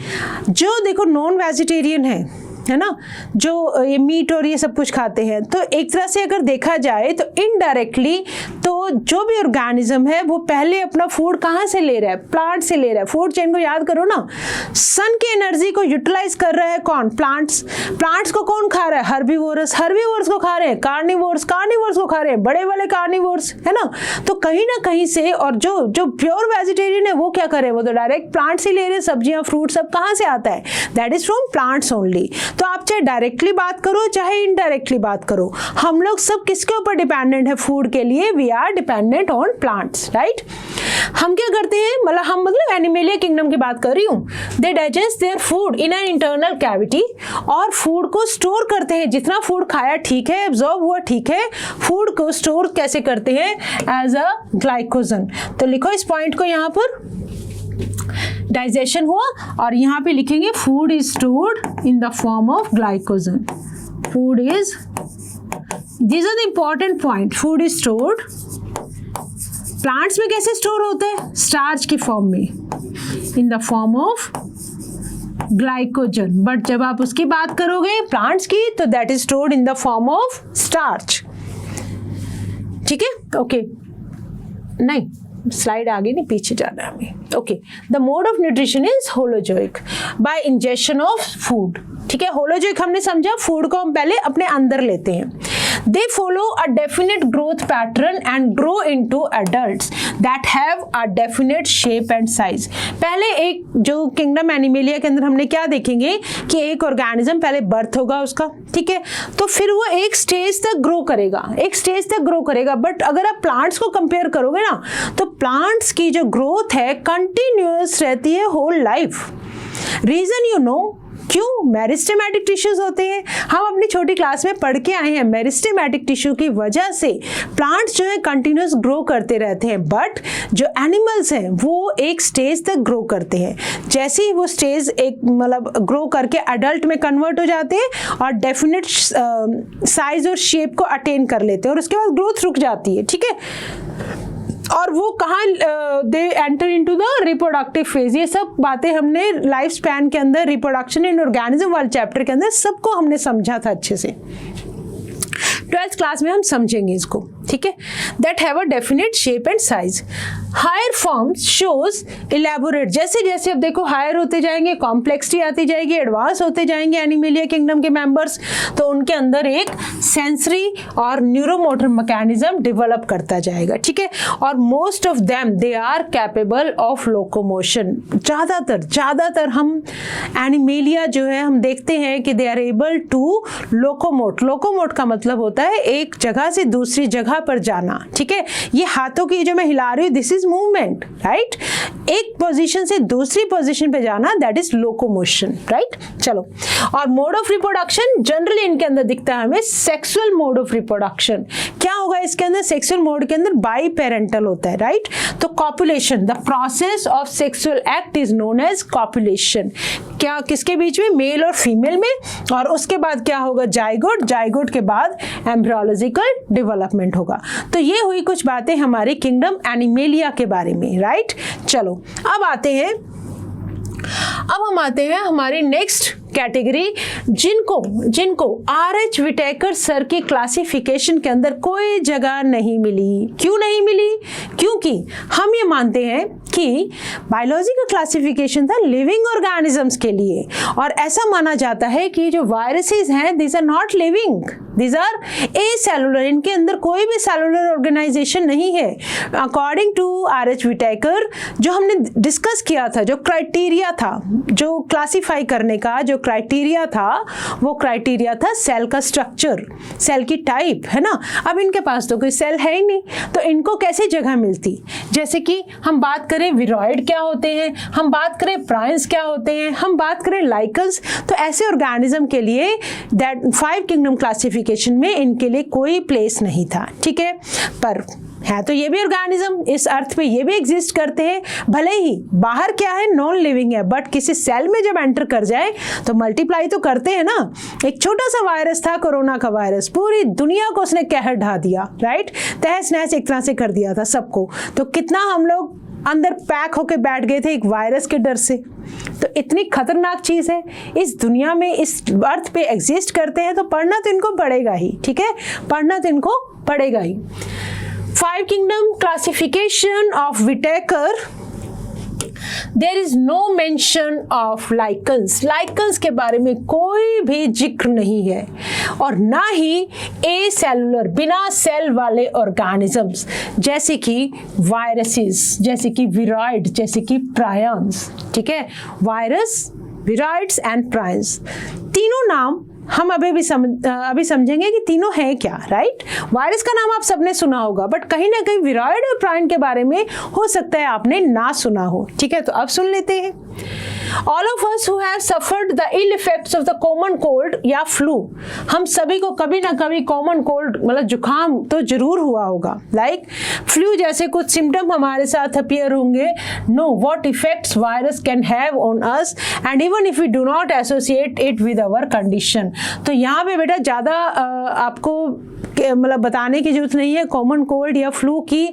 जो देखो नॉन वेजिटेरियन है है ना, जो ये मीट और ये सब कुछ खाते हैं। तो एक तरह से अगर देखा जाए तो इनडायरेक्टली तो जो भी ऑर्गेनिज्म है वो पहले अपना फूड कहाँ से ले रहा है, प्लांट से ले रहा है। फूड चेन को याद करो ना, सन की एनर्जी को यूटिलाइज कर रहा है कौन, प्लांट्स। प्लांट्स को कौन खा रहा है, हर्बीवोरस। हर्बीवोरस को खा रहे हैं कार्निवोरस, कार्निवोरस को खा रहे हैं बड़े वाले कार्निवोरस, है ना। तो कहीं ना कहीं से, और जो प्योर वेजिटेरियन है वो क्या करे, वो तो डायरेक्ट प्लांट से ले रहे हैं, सब्जियां फ्रूट सब कहाँ से आता है, that is from plants only. तो आप चाहे डायरेक्टली बात करो चाहे इनडायरेक्टली बात करो, हम लोग सब किसके ऊपर डिपेंडेंट है फूड के लिए, we are dependent on plants, right. हम क्या करते हैं, मतलब एनिमेलिया किंगडम की बात कर रही हूँ। They digest their food in an internal cavity, और फूड को स्टोर करते हैं। जितना फूड खाया ठीक है, एब्जॉर्ब हुआ ठीक है, फूड को स्टोर कैसे करते हैं, एज अ ग्लाइकोजन। तो लिखो इस पॉइंट को, यहाँ पर डाइजेशन हुआ और यहाँ पे लिखेंगे food is stored in the form of glycogen. Food is, this are the important point, food is stored. Plants में कैसे स्टोर होते हैं, स्टार्च की फॉर्म में, in the form of glycogen. But जब आप उसकी बात करोगे प्लांट्स की, तो that is stored in the form of starch. ठीक है, ओके, नहीं स्लाइड आगे नहीं पीछे जाना है हमें। Okay, the mode of nutrition is holozoic bye injection of food. ठीक है, होलोजोइक हमने समझा, फूड को हम पहले अपने अंदर लेते हैं। They follow a definite growth pattern and grow into adults that have a definite shape and size. पहले एक जो किंगडम एनिमेलिया के अंदर हमने क्या देखेंगे कि एक ऑर्गेनिज्म पहले बर्थ होगा उसका, ठीक है, तो फिर वो एक स्टेज तक ग्रो करेगा, एक स्टेज तक ग्रो करेगा। बट अगर आप प्लांट्स को कंपेयर करोगे ना, तो प्लांट्स की जो ग्रोथ है कंटिन्यूअस रहती है whole life. Reason you know क्यों, मेरिस्टेमेटिक टिश्यूज होते हैं। हम अपनी छोटी क्लास में पढ़ के आए हैं, मेरिस्टेमेटिक टिश्यू की वजह से प्लांट्स जो है कंटिन्यूअस ग्रो करते रहते हैं। बट जो एनिमल्स हैं वो एक स्टेज तक ग्रो करते हैं। जैसे ही वो स्टेज एक मतलब ग्रो करके अडल्ट में कन्वर्ट हो जाते हैं और डेफिनेट साइज और शेप को अटेन कर लेते हैं, और उसके बाद ग्रोथ रुक जाती है। ठीक है, और वो कहाँ, they enter into the reproductive phase. ये सब बातें हमने लाइफ स्पैन के अंदर, रिप्रोडक्शन इन ऑर्गेनिज्म वाले चैप्टर के अंदर सबको हमने समझा था अच्छे से। 12th क्लास में हम समझेंगे इसको, ठीक है। That have a definite shape and size. Higher forms shows elaborate, जैसे जैसे अब देखो हायर होते जाएंगे, कॉम्प्लेक्सिटी आती जाएगी, एडवांस होते जाएंगे एनिमेलिया किंगडम के मेंबर्स, तो उनके अंदर एक सेंसरी और न्यूरोमोटर मैकेनिज्म डेवलप करता जाएगा, ठीक है। और most of them they are capable of locomotion. ज़्यादातर हम एनिमेलिया जो है हम देखते हैं कि they are able to locomote. Locomote का मतलब होता है एक जगह से दूसरी जगह पर जाना, ठीक है। ये हाथों की जो मैं हिला रही हूँ, दिस इज मूवमेंट, राइट। एक पोजीशन से दूसरी पोजीशन पे जाना, दैट इज लोकोमोशन, राइट। चलो, और मोड ऑफ रिप्रोडक्शन जनरली इनके अंदर दिखता है हमें सेक्सुअल मोड ऑफ रिप्रोडक्शन। क्या होगा इसके अंदर, सेक्सुअल मोड के अंदर बाई पेरेंटल होता है, राइट। तो copulation, the process of sexual act is known as copulation. क्या, किसके बीच में, मेल और फीमेल में, और उसके बाद क्या होगा, जाइगोट, जाइगोट के बाद एम्ब्रियोलॉजिकल डेवलपमेंट होगा। तो ये हुई कुछ बातें हमारे किंगडम एनिमेलिया के बारे में, राइट। चलो अब हम आते हैं हमारी नेक्स्ट कैटेगरी, जिनको आर.एच. विटेकर सर की क्लासिफिकेशन के अंदर कोई जगह नहीं मिली। क्यों नहीं मिली? क्योंकि हम ये मानते हैं कि बायोलॉजी का क्लासिफिकेशन था लिविंग ऑर्गेनिजम्स के लिए, और ऐसा माना जाता है कि जो वायरसेस हैं, these are not living, these are acellular, इनके अंदर कोई भी सेलुलर ऑर्गेनाइजेशन नहीं है। According to RH. विटेकर, जो हमने डिस्कस किया था, जो क्राइटेरिया था, जो क्लासीफाई करने का जो क्राइटेरिया था, वो क्राइटेरिया था सेल का स्ट्रक्चर, सेल की टाइप, है ना। अब इनके पास तो कोई सेल है ही नहीं, तो इनको कैसे जगह मिलती। जैसे कि हम बात करें विरॉइड क्या होते हैं, हम बात करें प्राइन्स क्या होते हैं, हम बात करें लाइकन्स, तो ऐसे ऑर्गेनिज्म के लिए दैट 5 किंगडम क्लासिफिकेशन में इनके लिए कोई प्लेस नहीं था, ठीक है। पर है तो ये भी ऑर्गेनिज्म, इस अर्थ पे ये भी एग्जिस्ट करते हैं, भले ही बाहर क्या है, नॉन लिविंग है, बट किसी सेल में जब एंटर कर जाए तो मल्टीप्लाई तो करते हैं ना। एक छोटा सा वायरस था, कोरोना का वायरस, पूरी दुनिया को उसने कहर ढा दिया, राइट, तहस नहस एक तरह से कर दिया था सबको। तो कितना हम लोग अंदर पैक होके बैठ गए थे एक वायरस के डर से। तो इतनी खतरनाक चीज़ है, इस दुनिया में इस अर्थ पे एग्जिस्ट करते हैं तो पढ़ना तो इनको पड़ेगा ही, ठीक है, पढ़ना तो इनको पड़ेगा ही। 5 kingdom classification of Whittaker, there is no mention of lichens. Lichens के बारे में कोई भी जिक्र नहीं है, और ना ही ए सेलुलर बिना सेल वाले ऑर्गेनिजम्स जैसे कि वायरसेस, जैसे कि विराइड, जैसे कि प्रायंस, ठीक है, वायरस, विराइड्स एंड प्रायंस, तीनों नाम हम अभी समझेंगे कि तीनों हैं क्या, राइट। वायरस का नाम आप सबने सुना होगा, बट कहीं ना कहीं विराइड और प्रायन के बारे में हो सकता है आपने ना सुना हो, ठीक है। तो अब सुन लेते हैं। All of us who have suffered the ill effects of the common cold या फ्लू, हम सभी को कभी ना कभी कॉमन कोल्ड मतलब जुकाम तो जरूर हुआ होगा, लाइक फ्लू जैसे कुछ सिम्टम हमारे साथ अपीयर होंगे। Know what effects virus can have on us and even if we do not associate it with our condition. तो यहाँ पे बेटा ज़्यादा आपको मतलब बताने की जरूरत नहीं है कॉमन कोल्ड या फ्लू की।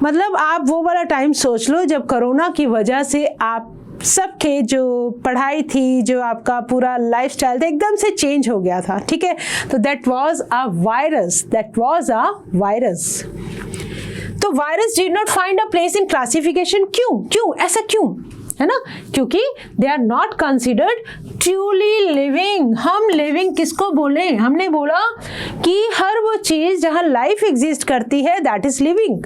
मतलब आप वो वाला टाइम सोच लो जब कोरोना की वजह से आप सबके जो पढ़ाई थी, जो आपका पूरा लाइफस्टाइल था, एकदम से चेंज हो गया था, ठीक है। तो that was a virus, that was a virus. तो virus did not find a place in classification. क्यों ऐसा क्यों, है ना? क्योंकि they are not considered truly living. हम लिविंग किसको बोले? हमने बोला कि हर वो चीज जहां लाइफ एग्जिस्ट करती है that is living.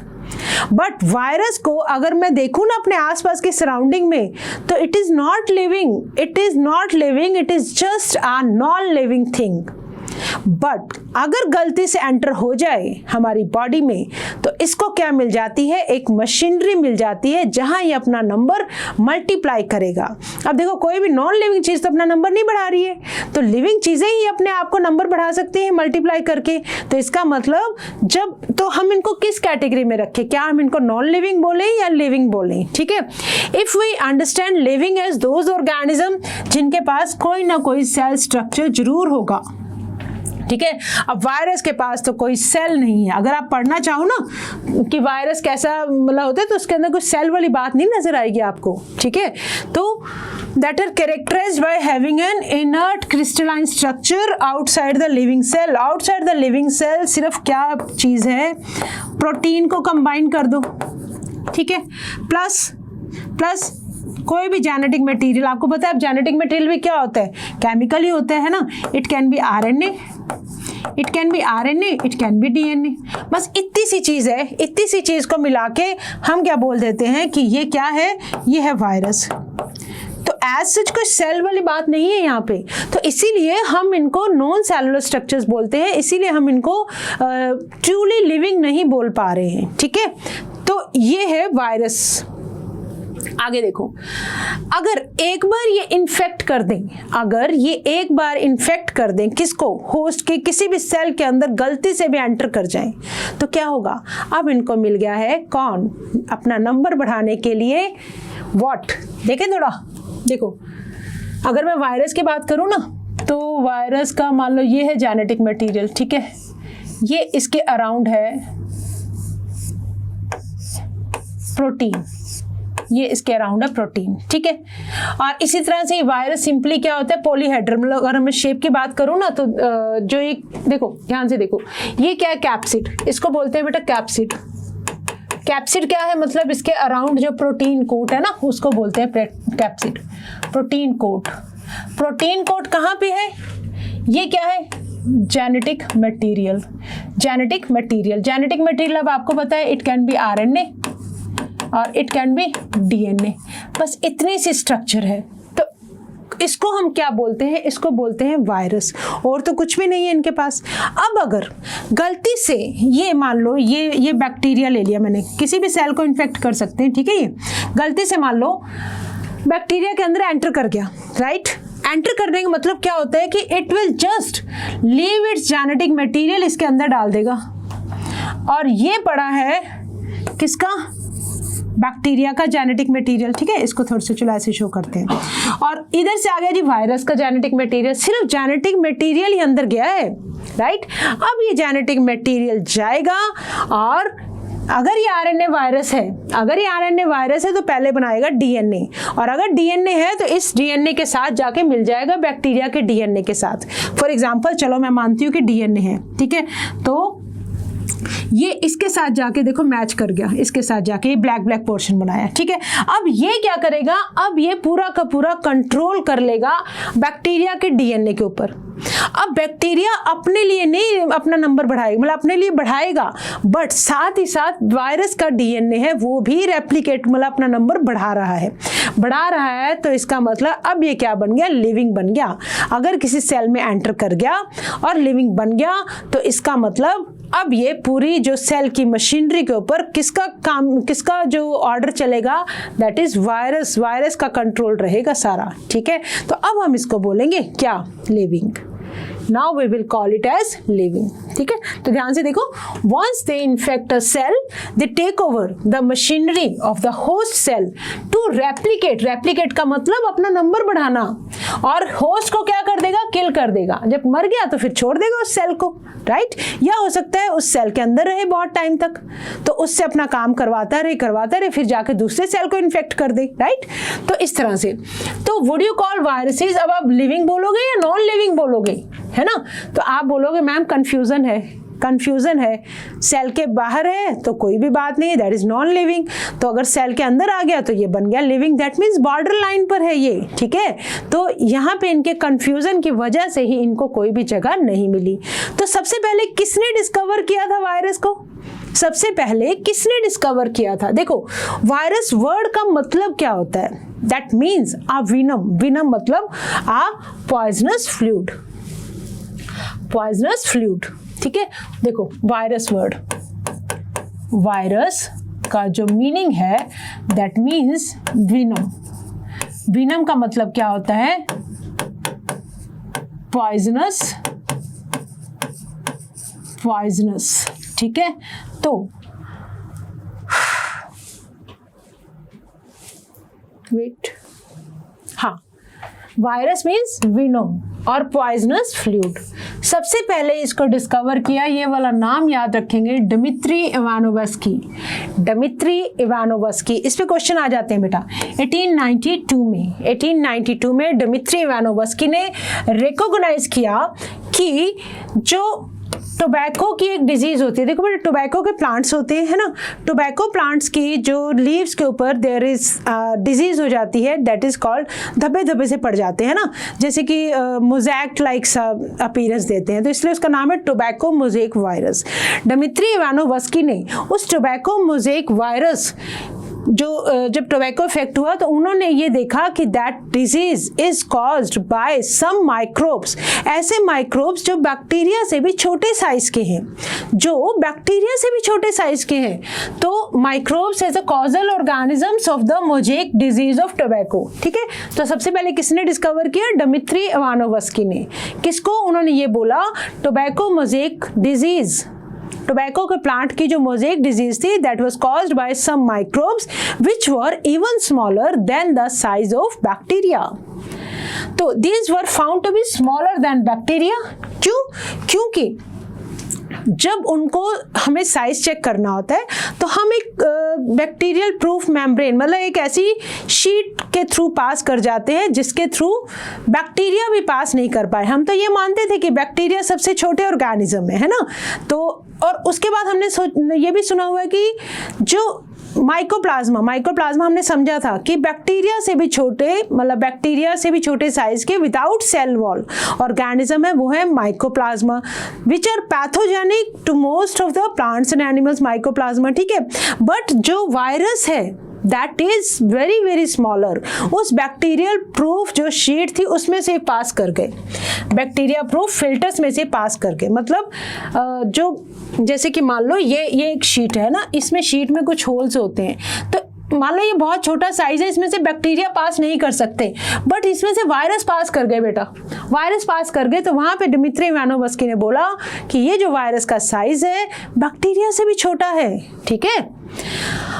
But virus को अगर मैं देखूं ना अपने आसपास के सराउंडिंग में, तो it is not living, it is not living, it is just a non living thing. But अगर गलती से एंटर हो जाए हमारी बॉडी में, तो इसको क्या मिल जाती है? एक मशीनरी मिल जाती है जहां ये अपना नंबर मल्टीप्लाई करेगा। अब देखो, कोई भी नॉन लिविंग चीज तो अपना नंबर नहीं बढ़ा रही है, तो लिविंग चीजें ही अपने आप को नंबर बढ़ा सकती हैं मल्टीप्लाई करके। तो इसका मतलब जब तो हम इनको किस कैटेगरी में रखें? क्या हम इनको नॉन लिविंग बोले या लिविंग बोले? ठीक है। If we understand living as those organism जिनके पास कोई ना कोई सेल स्ट्रक्चर जरूर होगा, ठीक है। अब वायरस के पास तो कोई सेल नहीं है। अगर आप पढ़ना चाहो ना कि वायरस कैसा मतलब होता है, तो उसके अंदर कुछ सेल वाली बात नहीं नजर आएगी आपको, ठीक है। तो that are characterised by having an inert crystalline structure outside the living cell. Outside the living cell सिर्फ क्या चीज है? प्रोटीन को कंबाइन कर दो, ठीक है, प्लस कोई भी जेनेटिक मटेरियल। आपको पता है अब जेनेटिक मटेरियल भी क्या होता है? केमिकल ही होता है ना। It can be RNA, it can be RNA, it can be DNA. बस इतनी सी चीज है, इतनी सी चीज को मिला के हम क्या बोल देते हैं कि ये क्या है? ये है वायरस। तो एज सच कोई सेल वाली बात नहीं है यहाँ पे। तो इसीलिए हम इनको नॉन सेलुलर स्ट्रक्चर्स बोलते हैं, इसीलिए हम इनको ट्रूली लिविंग नहीं बोल पा रहे हैं, ठीक है। तो ये है वायरस। आगे देखो, अगर एक बार ये इन्फेक्ट कर दें, अगर ये एक बार इन्फेक्ट कर दें किसको? होस्ट के किसी भी सेल के अंदर गलती से भी एंटर कर जाएं, तो क्या होगा? अब इनको मिल गया है कौन? अपना नंबर बढ़ाने के लिए व्हाट? देखें थोड़ा, देखो अगर मैं वायरस की बात करूं ना, तो वायरस का मान लो ये है जेनेटिक मटेरियल, ठीक है, ये इसके अराउंड है प्रोटीन, ये इसके अराउंड है प्रोटीन, ठीक है। और इसी तरह से वायरस सिंपली क्या होता है? पॉलीहेड्रल। मतलब अगर मैं शेप की बात करूं ना, तो जो एक देखो, ध्यान से देखो, ये क्या है? कैप्सिड। इसको बोलते हैं बेटा कैप्सिड। कैप्सिड क्या है? मतलब इसके अराउंड जो प्रोटीन कोट है ना, उसको बोलते हैं capsid, protein coat. Protein coat कहाँ पे है? ये क्या है? Genetic material. Genetic material, genetic material अब आपको पता है इट कैन बी आरएनए और इट कैन बी डीएनए। बस इतनी सी स्ट्रक्चर है। तो इसको हम क्या बोलते हैं? इसको बोलते हैं वायरस, और तो कुछ भी नहीं है इनके पास। अब अगर गलती से ये मान लो ये बैक्टीरिया ले लिया मैंने, किसी भी सेल को इन्फेक्ट कर सकते हैं, ठीक है। ये गलती से मान लो बैक्टीरिया के अंदर एंटर कर गया, राइट। एंटर करने का मतलब क्या होता है कि it will just leave it's genetic material, इसके अंदर डाल देगा। और ये पड़ा है किसका? बैक्टीरिया का जेनेटिक मटेरियल, ठीक है। इसको थोड़ा सा चलो ऐसे शो करते हैं। और इधर से आ गया जी वायरस का जेनेटिक मटेरियल। सिर्फ जेनेटिक मटेरियल ही अंदर गया है, राइट। अब ये जेनेटिक मटेरियल जाएगा और अगर ये आरएनए वायरस है, अगर ये आरएनए वायरस है तो पहले बनाएगा डीएनए, और अगर डीएनए है तो इस डीएनए के साथ जाके मिल जाएगा बैक्टीरिया के डीएनए के साथ। फॉर एग्जांपल चलो मैं मानती हूँ कि डीएनए है, ठीक है, तो ये इसके साथ जाके देखो मैच कर गया, इसके साथ जाके ये ब्लैक ब्लैक पोर्शन बनाया, ठीक है। अब ये क्या करेगा, अब ये पूरा का पूरा कंट्रोल कर लेगा बैक्टीरिया के डीएनए के ऊपर। अब बैक्टीरिया अपने लिए नहीं अपना नंबर बढ़ाएगा, मतलब अपने लिए बढ़ाएगा, बट साथ ही साथ वायरस का डीएनए है वो भी रेप्लिकेट मतलब अपना नंबर बढ़ा रहा है, तो इसका मतलब अब ये क्या बन गया, लिविंग बन गया। अगर किसी सेल में एंटर कर गया और लिविंग बन गया तो इसका मतलब अब ये पूरी जो सेल की मशीनरी के ऊपर किसका जो ऑर्डर चलेगा, दैट इज वायरस का कंट्रोल रहेगा सारा, ठीक है। तो अब हम इसको बोलेंगे क्या, living. Now we will call it as living, ठीक है। तो ध्यान से देखो, once they infect a cell, they take over the machinery of the host cell to replicate का मतलब अपना नंबर बढ़ाना, और होस्ट को क्या कर देगा, किल कर देगा। जब मर गया तो फिर छोड़ देगा उस सेल को, राइट। या हो सकता है उस सेल के अंदर रहे बहुत टाइम तक, तो उससे अपना काम करवाता रहे, फिर जाके दूसरे सेल को इन्फेक्ट कर दे, राइट। तो इस तरह से, तो वुड यू कॉल वायरसेस, अब आप लिविंग बोलोगे या नॉन लिविंग बोलोगे, है ना। तो आप बोलोगे मैम कंफ्यूजन है, सेल के बाहर है तो कोई भी बात नहीं, दैट इज नॉन लिविंग। तो अगर सेल के अंदर आ गया तो ये बन गया living, that means border line पर है ये, ठीक है। तो यहाँ पे इनके कंफ्यूजन की वजह से ही इनको कोई भी जगह नहीं मिली। तो सबसे पहले किसने डिस्कवर किया था वायरस को, सबसे पहले किसने डिस्कवर किया था। देखो वायरस वर्ड का मतलब क्या होता है, दैट मीन्स आ विनम मतलब आ पॉइजनस फ्लूइड, ठीक है। देखो वायरस वर्ड, वायरस का जो मीनिंग है दैट मीन्स विनम का मतलब क्या होता है, पॉइजनस, ठीक है। तो वेट, हाँ, वायरस मीन्स विनम और पॉइजनस फ्लूइड। सबसे पहले इसको डिस्कवर किया, ये वाला नाम याद रखेंगे, डिमित्री इवानोवस्की। इस पे क्वेश्चन आ जाते हैं बेटा। 1892 में डिमित्री इवानोवस्की ने रिकॉग्नाइज किया कि जो टोबैको की एक डिजीज होती है, देखो बेटा टोबैको के प्लांट्स होते हैं, है ना, टोबैको प्लांट्स की जो लीव्स के ऊपर देयर इज डिजीज हो जाती है, दैट इज कॉल्ड, धब्बे से पड़ जाते हैं ना, जैसे कि मोज़ेक लाइक सा अपीयरेंस देते हैं, तो इसलिए उसका नाम है tobacco mosaic virus. Dmitri Ivanovsky ने उस टोबैको मोज़ेक वायरस जो जब टोबैको इफेक्ट हुआ तो उन्होंने ये देखा कि that disease is caused by some microbes, ऐसे माइक्रोब्स जो बैक्टीरिया से भी छोटे साइज के हैं, तो microbes as a causal organisms of the mosaic disease of tobacco, ठीक है। तो सबसे पहले किसने डिस्कवर किया, डिमित्री इवानोवस्की ने। किसको, उन्होंने ये बोला टोबैको मोज़ेक डिजीज, टोबैको के प्लांट की जो मोज़ेक डिजीज थी that was caused by some microbes which were even smaller than the size of bacteria. तो these were found to be smaller than bacteria. क्योंकि जब उनको हमें साइज चेक करना होता है तो हम एक बैक्टीरियल प्रूफ मेम्ब्रेन मतलब एक ऐसी शीट के थ्रू पास कर जाते हैं जिसके थ्रू बैक्टीरिया भी पास नहीं कर पाए। हम तो ये मानते थे कि बैक्टीरिया सबसे छोटे ऑर्गेनिज्म है ना, तो और उसके बाद हमने ये भी सुना हुआ है कि जो माइकोप्लाज्मा हमने समझा था कि बैक्टीरिया से भी छोटे साइज के विदाउट सेल वॉल ऑर्गेनिज्म है, वो है mycoplasma, which are pathogenic to most of the plants and animals, mycoplasma, ठीक है। बट जो वायरस है that is very very smaller, उस बैक्टीरियल प्रूफ जो शीट थी उसमें से पास कर गए, बैक्टीरिया प्रूफ फिल्टर्स में से पास कर गए। मतलब जो जैसे कि मान लो ये एक शीट है ना, इसमें शीट में कुछ होल्स होते हैं, तो मान लो ये बहुत छोटा साइज है, इसमें से बैक्टीरिया पास नहीं कर सकते, बट इसमें से वायरस पास कर गए बेटा, वायरस पास कर गए। तो वहां पे डिमित्री इवानोवस्की ने बोला कि ये जो वायरस का साइज है बैक्टीरिया से भी छोटा है, ठीक है।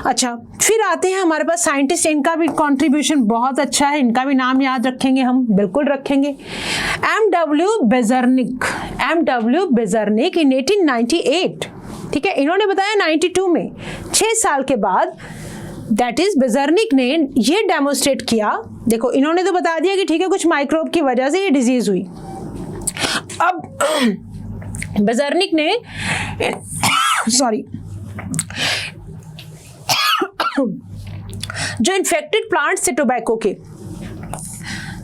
अच्छा, फिर आते हैं हमारे पास साइंटिस्ट, इनका भी कंट्रीब्यूशन बहुत अच्छा है, इनका भी नाम याद रखेंगे हम, बिल्कुल रखेंगे। एम डब्ल्यू बेजर्निक इन 1898 ठीक है, इन्होंने बताया 92 में, 6 साल के बाद, दैट इज बेजर्निक ने ये डेमोन्स्ट्रेट किया। देखो इन्होंने तो बता दिया कि ठीक है कुछ माइक्रोब की वजह से ये डिजीज हुई। अब बेजर्निक ने सॉरी जो इन्फेक्टेड प्लांट्स थे टोबैको के,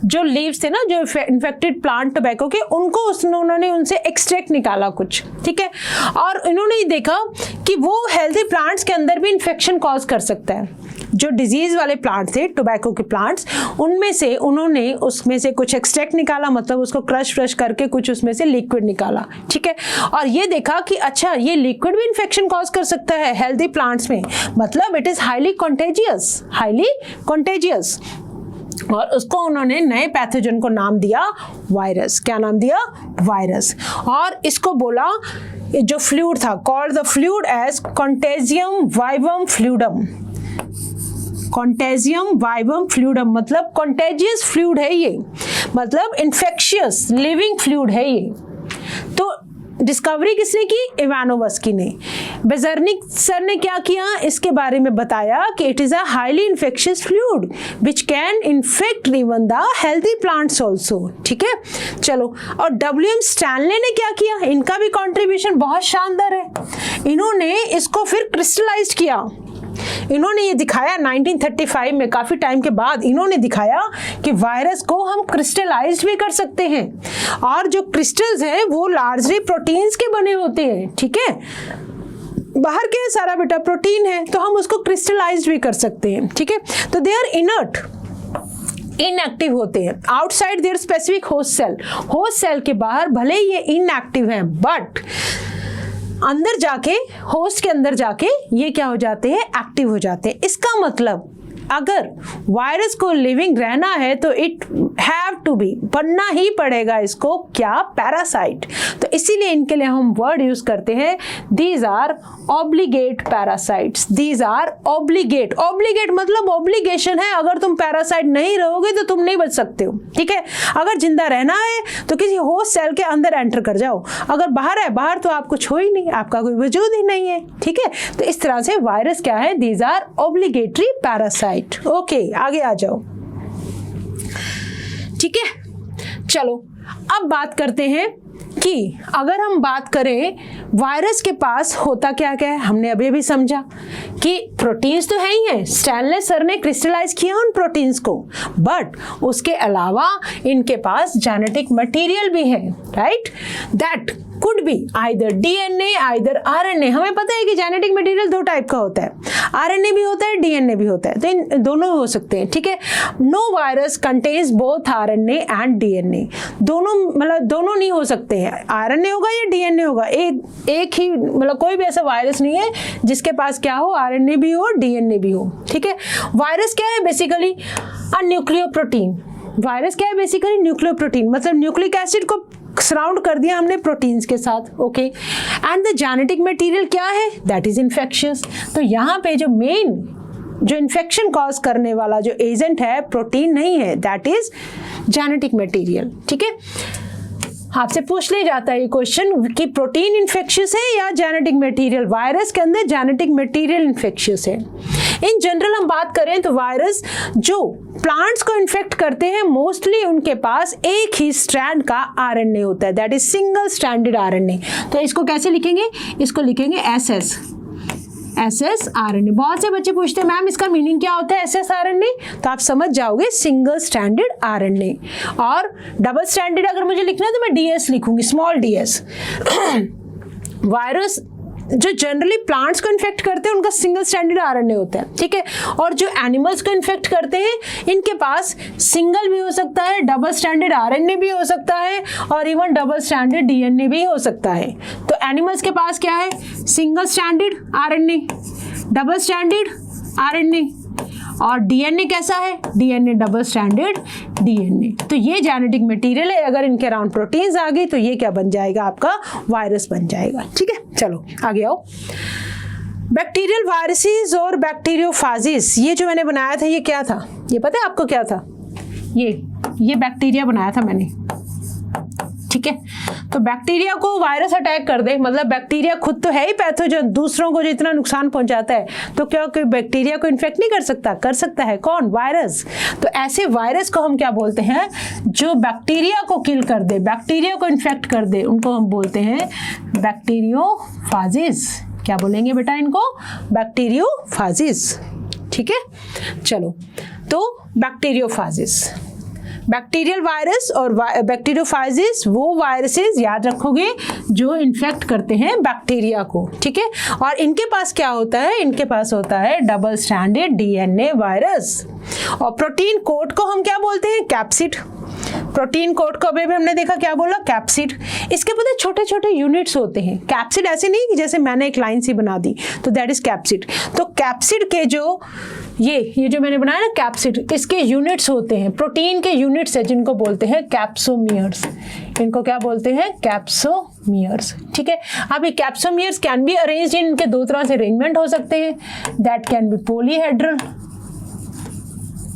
जो लीव्स थे ना, जो इन्फेक्टेड प्लांट टोबैको के, उनको उन्होंने उनसे एक्सट्रैक्ट निकाला कुछ, ठीक है, और इन्होंने देखा कि वो हेल्थी प्लांट्स के अंदर भी इन्फेक्शन कॉज कर सकता है। जो डिजीज वाले प्लांट थे टोबैको के प्लांट्स, उनमें से उन्होंने उसमें से कुछ एक्सट्रैक्ट निकाला, मतलब उसको क्रश करके कुछ उसमें से लिक्विड निकाला, ठीक है, और ये देखा कि अच्छा ये लिक्विड भी इन्फेक्शन कॉज कर सकता है हेल्थी प्लांट्स में, मतलब इट इज हाईली कॉन्टेजियस। और उसको उन्होंने नए पैथोजन को नाम दिया वायरस। क्या नाम दिया? वायरस। और इसको बोला, जो फ्लूइड था, called the fluid as contagium vivum fluidum. Contagium vivum fluidum मतलब कॉन्टेजियस फ्लूइड है ये, मतलब इन्फेक्शियस लिविंग फ्लूइड है ये। तो डिस्कवरी किसने की? इवानोवस्की ने। बेजर्निक सर ने क्या किया? इसके बारे में बताया कि it is a highly infectious fluid which can infect even the healthy plants also, ठीक है। चलो, और डब्ल्यू.एम. स्टैनले ने क्या किया? इनका भी कॉन्ट्रीब्यूशन बहुत शानदार है। इन्होंने इसको फिर क्रिस्टलाइज किया। इन्होंने ये दिखाया 1935 में, काफी टाइम के बाद इन्होंने दिखाया कि वायरस को हम क्रिस्टलाइज्ड भी कर सकते हैं, और जो क्रिस्टल्स हैं वो लार्जली प्रोटीन्स के बने होते हैं, ठीक है। बाहर के सारा बेटा प्रोटीन है, तो हम उसको क्रिस्टलाइज्ड भी कर सकते हैं, ठीक है। तो दे आर इनर्ट, इनएक्टिव होते हैं outside their specific host cell के बाहर भले ये इनएक्टिव हैं, बट अंदर जाके, होस्ट के अंदर जाके ये क्या हो जाते हैं? एक्टिव हो जाते हैं। इसका मतलब अगर वायरस को लिविंग रहना है तो इट हैव टू बी, बनना ही पड़ेगा इसको, क्या? पैरासाइट। तो इसीलिए इनके लिए हम वर्ड यूज करते हैं, these are obligate parasites. These are obligate मतलब ऑब्लिगेशन है, अगर तुम पैरासाइट नहीं रहोगे तो तुम नहीं बच सकते हो, ठीक है। अगर जिंदा रहना है तो किसी होस्ट सेल के अंदर एंटर कर जाओ, अगर बाहर है, बाहर तो आप कुछ हो ही नहीं, आपका कोई वजूद ही नहीं है, ठीक है। तो इस तरह से वायरस क्या है? These are obligatory parasite. Okay, आगे आ जाओ, ठीक है। चलो अब बात करते हैं कि अगर हम बात करें वायरस के पास होता क्या क्या है। हमने अभी भी समझा कि प्रोटीन्स तो है ही हैं, स्टैनले सर ने क्रिस्टलाइज किया उन प्रोटीन्स को, बट उसके अलावा इनके पास जेनेटिक मटेरियल भी है, right, that could be either DNA either RNA. हमें पता है कि जेनेटिक मटेरियल 2 टाइप का होता है, आरएनए भी होता है, डीएनए भी होता है, तो इन दोनों हो सकते हैं, ठीक है। No virus contains both RNA and DNA, दोनों मतलब दोनों नहीं हो सकते हैं, आरएनए होगा या डीएनए होगा, एक ही, मतलब कोई भी ऐसा वायरस नहीं है जिसके पास क्या हो, आरएनए भी हो डीएनए भी हो, ठीक है। वायरस क्या है? बेसिकली अ न्यूक्लियोप्रोटीन। वायरस क्या है? बेसिकली न्यूक्लियोप्रोटीन, मतलब न्यूक्लिक एसिड को सराउंड कर दिया हमने प्रोटीन्स के साथ, okay. And the genetic material क्या है? That is infectious. तो यहाँ पे जो मेन जो इन्फेक्शन कॉज करने वाला जो एजेंट है, प्रोटीन नहीं है, दैट इज जेनेटिक मटेरियल, ठीक है। आपसे पूछ लिया जाता है ये क्वेश्चन कि प्रोटीन इन्फेक्शियस है या जेनेटिक मटेरियल। वायरस के अंदर जेनेटिक मटेरियल इन्फेक्शियस है। इन जनरल हम बात करें तो वायरस जो प्लांट्स को इन्फेक्ट करते हैं, मोस्टली उनके पास एक ही स्ट्रैंड का आरएनए होता है, that is single stranded RNA. तो इसको कैसे लिखेंगे? इसको लिखेंगे एसएस आरएनए। बहुत से बच्चे पूछते हैं मैम इसका मीनिंग क्या होता है एसएस आरएनए, तो आप समझ जाओगे सिंगल स्ट्रैंडेड आरएनए। और डबल स्ट्रैंडेड अगर मुझे लिखना है तो मैं डीएस लिखूंगी, स्मॉल डीएस। वायरस जो जनरली प्लांट्स को इन्फेक्ट करते हैं उनका सिंगल स्ट्रैंडेड आरएनए होता है, ठीक है। और जो एनिमल्स को इन्फेक्ट करते हैं इनके पास सिंगल भी हो सकता है, डबल स्ट्रैंडेड आरएनए भी हो सकता है, और इवन डबल स्ट्रैंडेड डीएनए भी हो सकता है। तो एनिमल्स के पास क्या है? Single stranded RNA, double stranded RNA, और डीएनए कैसा है? DNA double stranded DNA. तो ये जेनेटिक मटेरियल है। अगर इनके अराउंड प्रोटीन्स आ गई तो ये क्या बन जाएगा? आपका वायरस बन जाएगा, ठीक है। चलो आगे आओ। बैक्टीरियल वायरसेस और बैक्टीरियोफाजिस, ये जो मैंने बनाया था ये क्या था? ये पता है आपको क्या था? ये बैक्टीरिया बनाया था मैंने, ठीक है। तो बैक्टीरिया को वायरस अटैक कर दे, मतलब बैक्टीरिया खुद तो है ही पैथोजन, दूसरों को जितना नुकसान पहुंचाता है, तो क्या कोई बैक्टीरिया को इन्फेक्ट नहीं कर सकता? कर सकता है। कौन? वायरस। तो ऐसे वायरस को हम क्या बोलते हैं? जो बैक्टीरिया को किल कर दे, बैक्टीरिया को इन्फेक्ट कर दे, उनको हम बोलते हैं बैक्टीरियोफाजिस। क्या बोलेंगे बेटा इनको? बैक्टीरियोफाजिस। ठीक है, चलो, तो बैक्टीरियोफाजिस, बैक्टीरियल वायरस और बैक्टीरियोफाजिस वो वायरसेस याद रखोगे जो इन्फेक्ट करते हैं बैक्टीरिया को। ठीक है, और इनके पास क्या होता है? इनके पास होता है डबल स्ट्रैंडेड डीएनए वायरस। और प्रोटीन कोड को हम क्या बोलते हैं? कैप्सिड। प्रोटीन कोड को अभी हमने देखा, क्या बोला? कैप्सिड। इसके पता छोटे छोटे यूनिट्स होते हैं। कैप्सिड ऐसे नहीं कि जैसे मैंने एक लाइन सी बना दी, तो दैट इज कैप्सिड। तो कैप्सिड के जो ये जो मैंने बनाया ना कैप्सिड, इसके यूनिट्स होते हैं, प्रोटीन के यूनिट्स है जिनको बोलते हैं कैप्सोमियर्स। इनको क्या बोलते हैं? कैप्सोमियर्स। ठीक है, अब ये capsomeres can be arranged in, इनके दो तरह से अरेंजमेंट हो सकते हैं। दैट कैन बी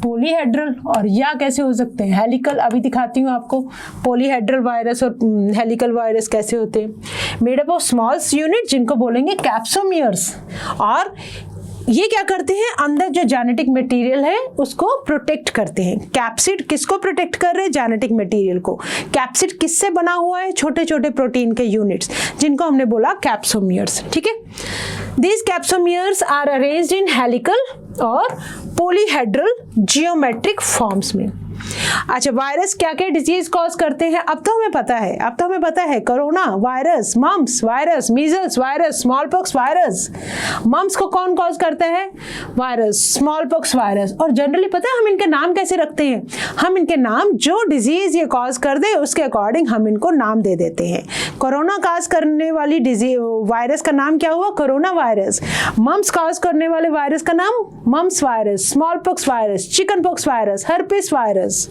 पॉलीहेड्रल और या कैसे हो सकते हैं? हेलिकल। अभी दिखाती हूँ आपको पॉलीहेड्रल वायरस और हेलिकल वायरस कैसे होते हैं। Made up of small unit जिनको बोलेंगे कैप्सोमियर्स। और ये क्या करते हैं? अंदर जो जेनेटिक मटेरियल है उसको प्रोटेक्ट करते हैं। कैप्सिड किसको प्रोटेक्ट कर रहे हैं? जेनेटिक मटेरियल को। कैप्सिड किससे बना हुआ है? छोटे छोटे प्रोटीन के यूनिट्स जिनको हमने बोला कैप्सोमियर्स। ठीक है, these capsomeres are arranged in helical और पॉलीहेड्रल जियोमेट्रिक फॉर्म्स में। अच्छा, वायरस क्या क्या डिजीज कॉज करते हैं? अब तो हमें पता है corona virus, mumps virus, measles virus, smallpox virus. Mumps को कौन कॉज करता है? वायरस। Smallpox virus. और जनरली पता है हम इनके नाम कैसे रखते हैं? हम इनके नाम जो डिजीज ये कॉज कर दे उसके अकॉर्डिंग हम इनको नाम दे देते हैं। कोरोना कॉज करने वाली डिजीज वायरस का नाम क्या हुआ? Corona virus. मम्स कॉज करने वाले वायरस का नाम mumps virus, smallpox virus, chickenpox virus, herpes virus,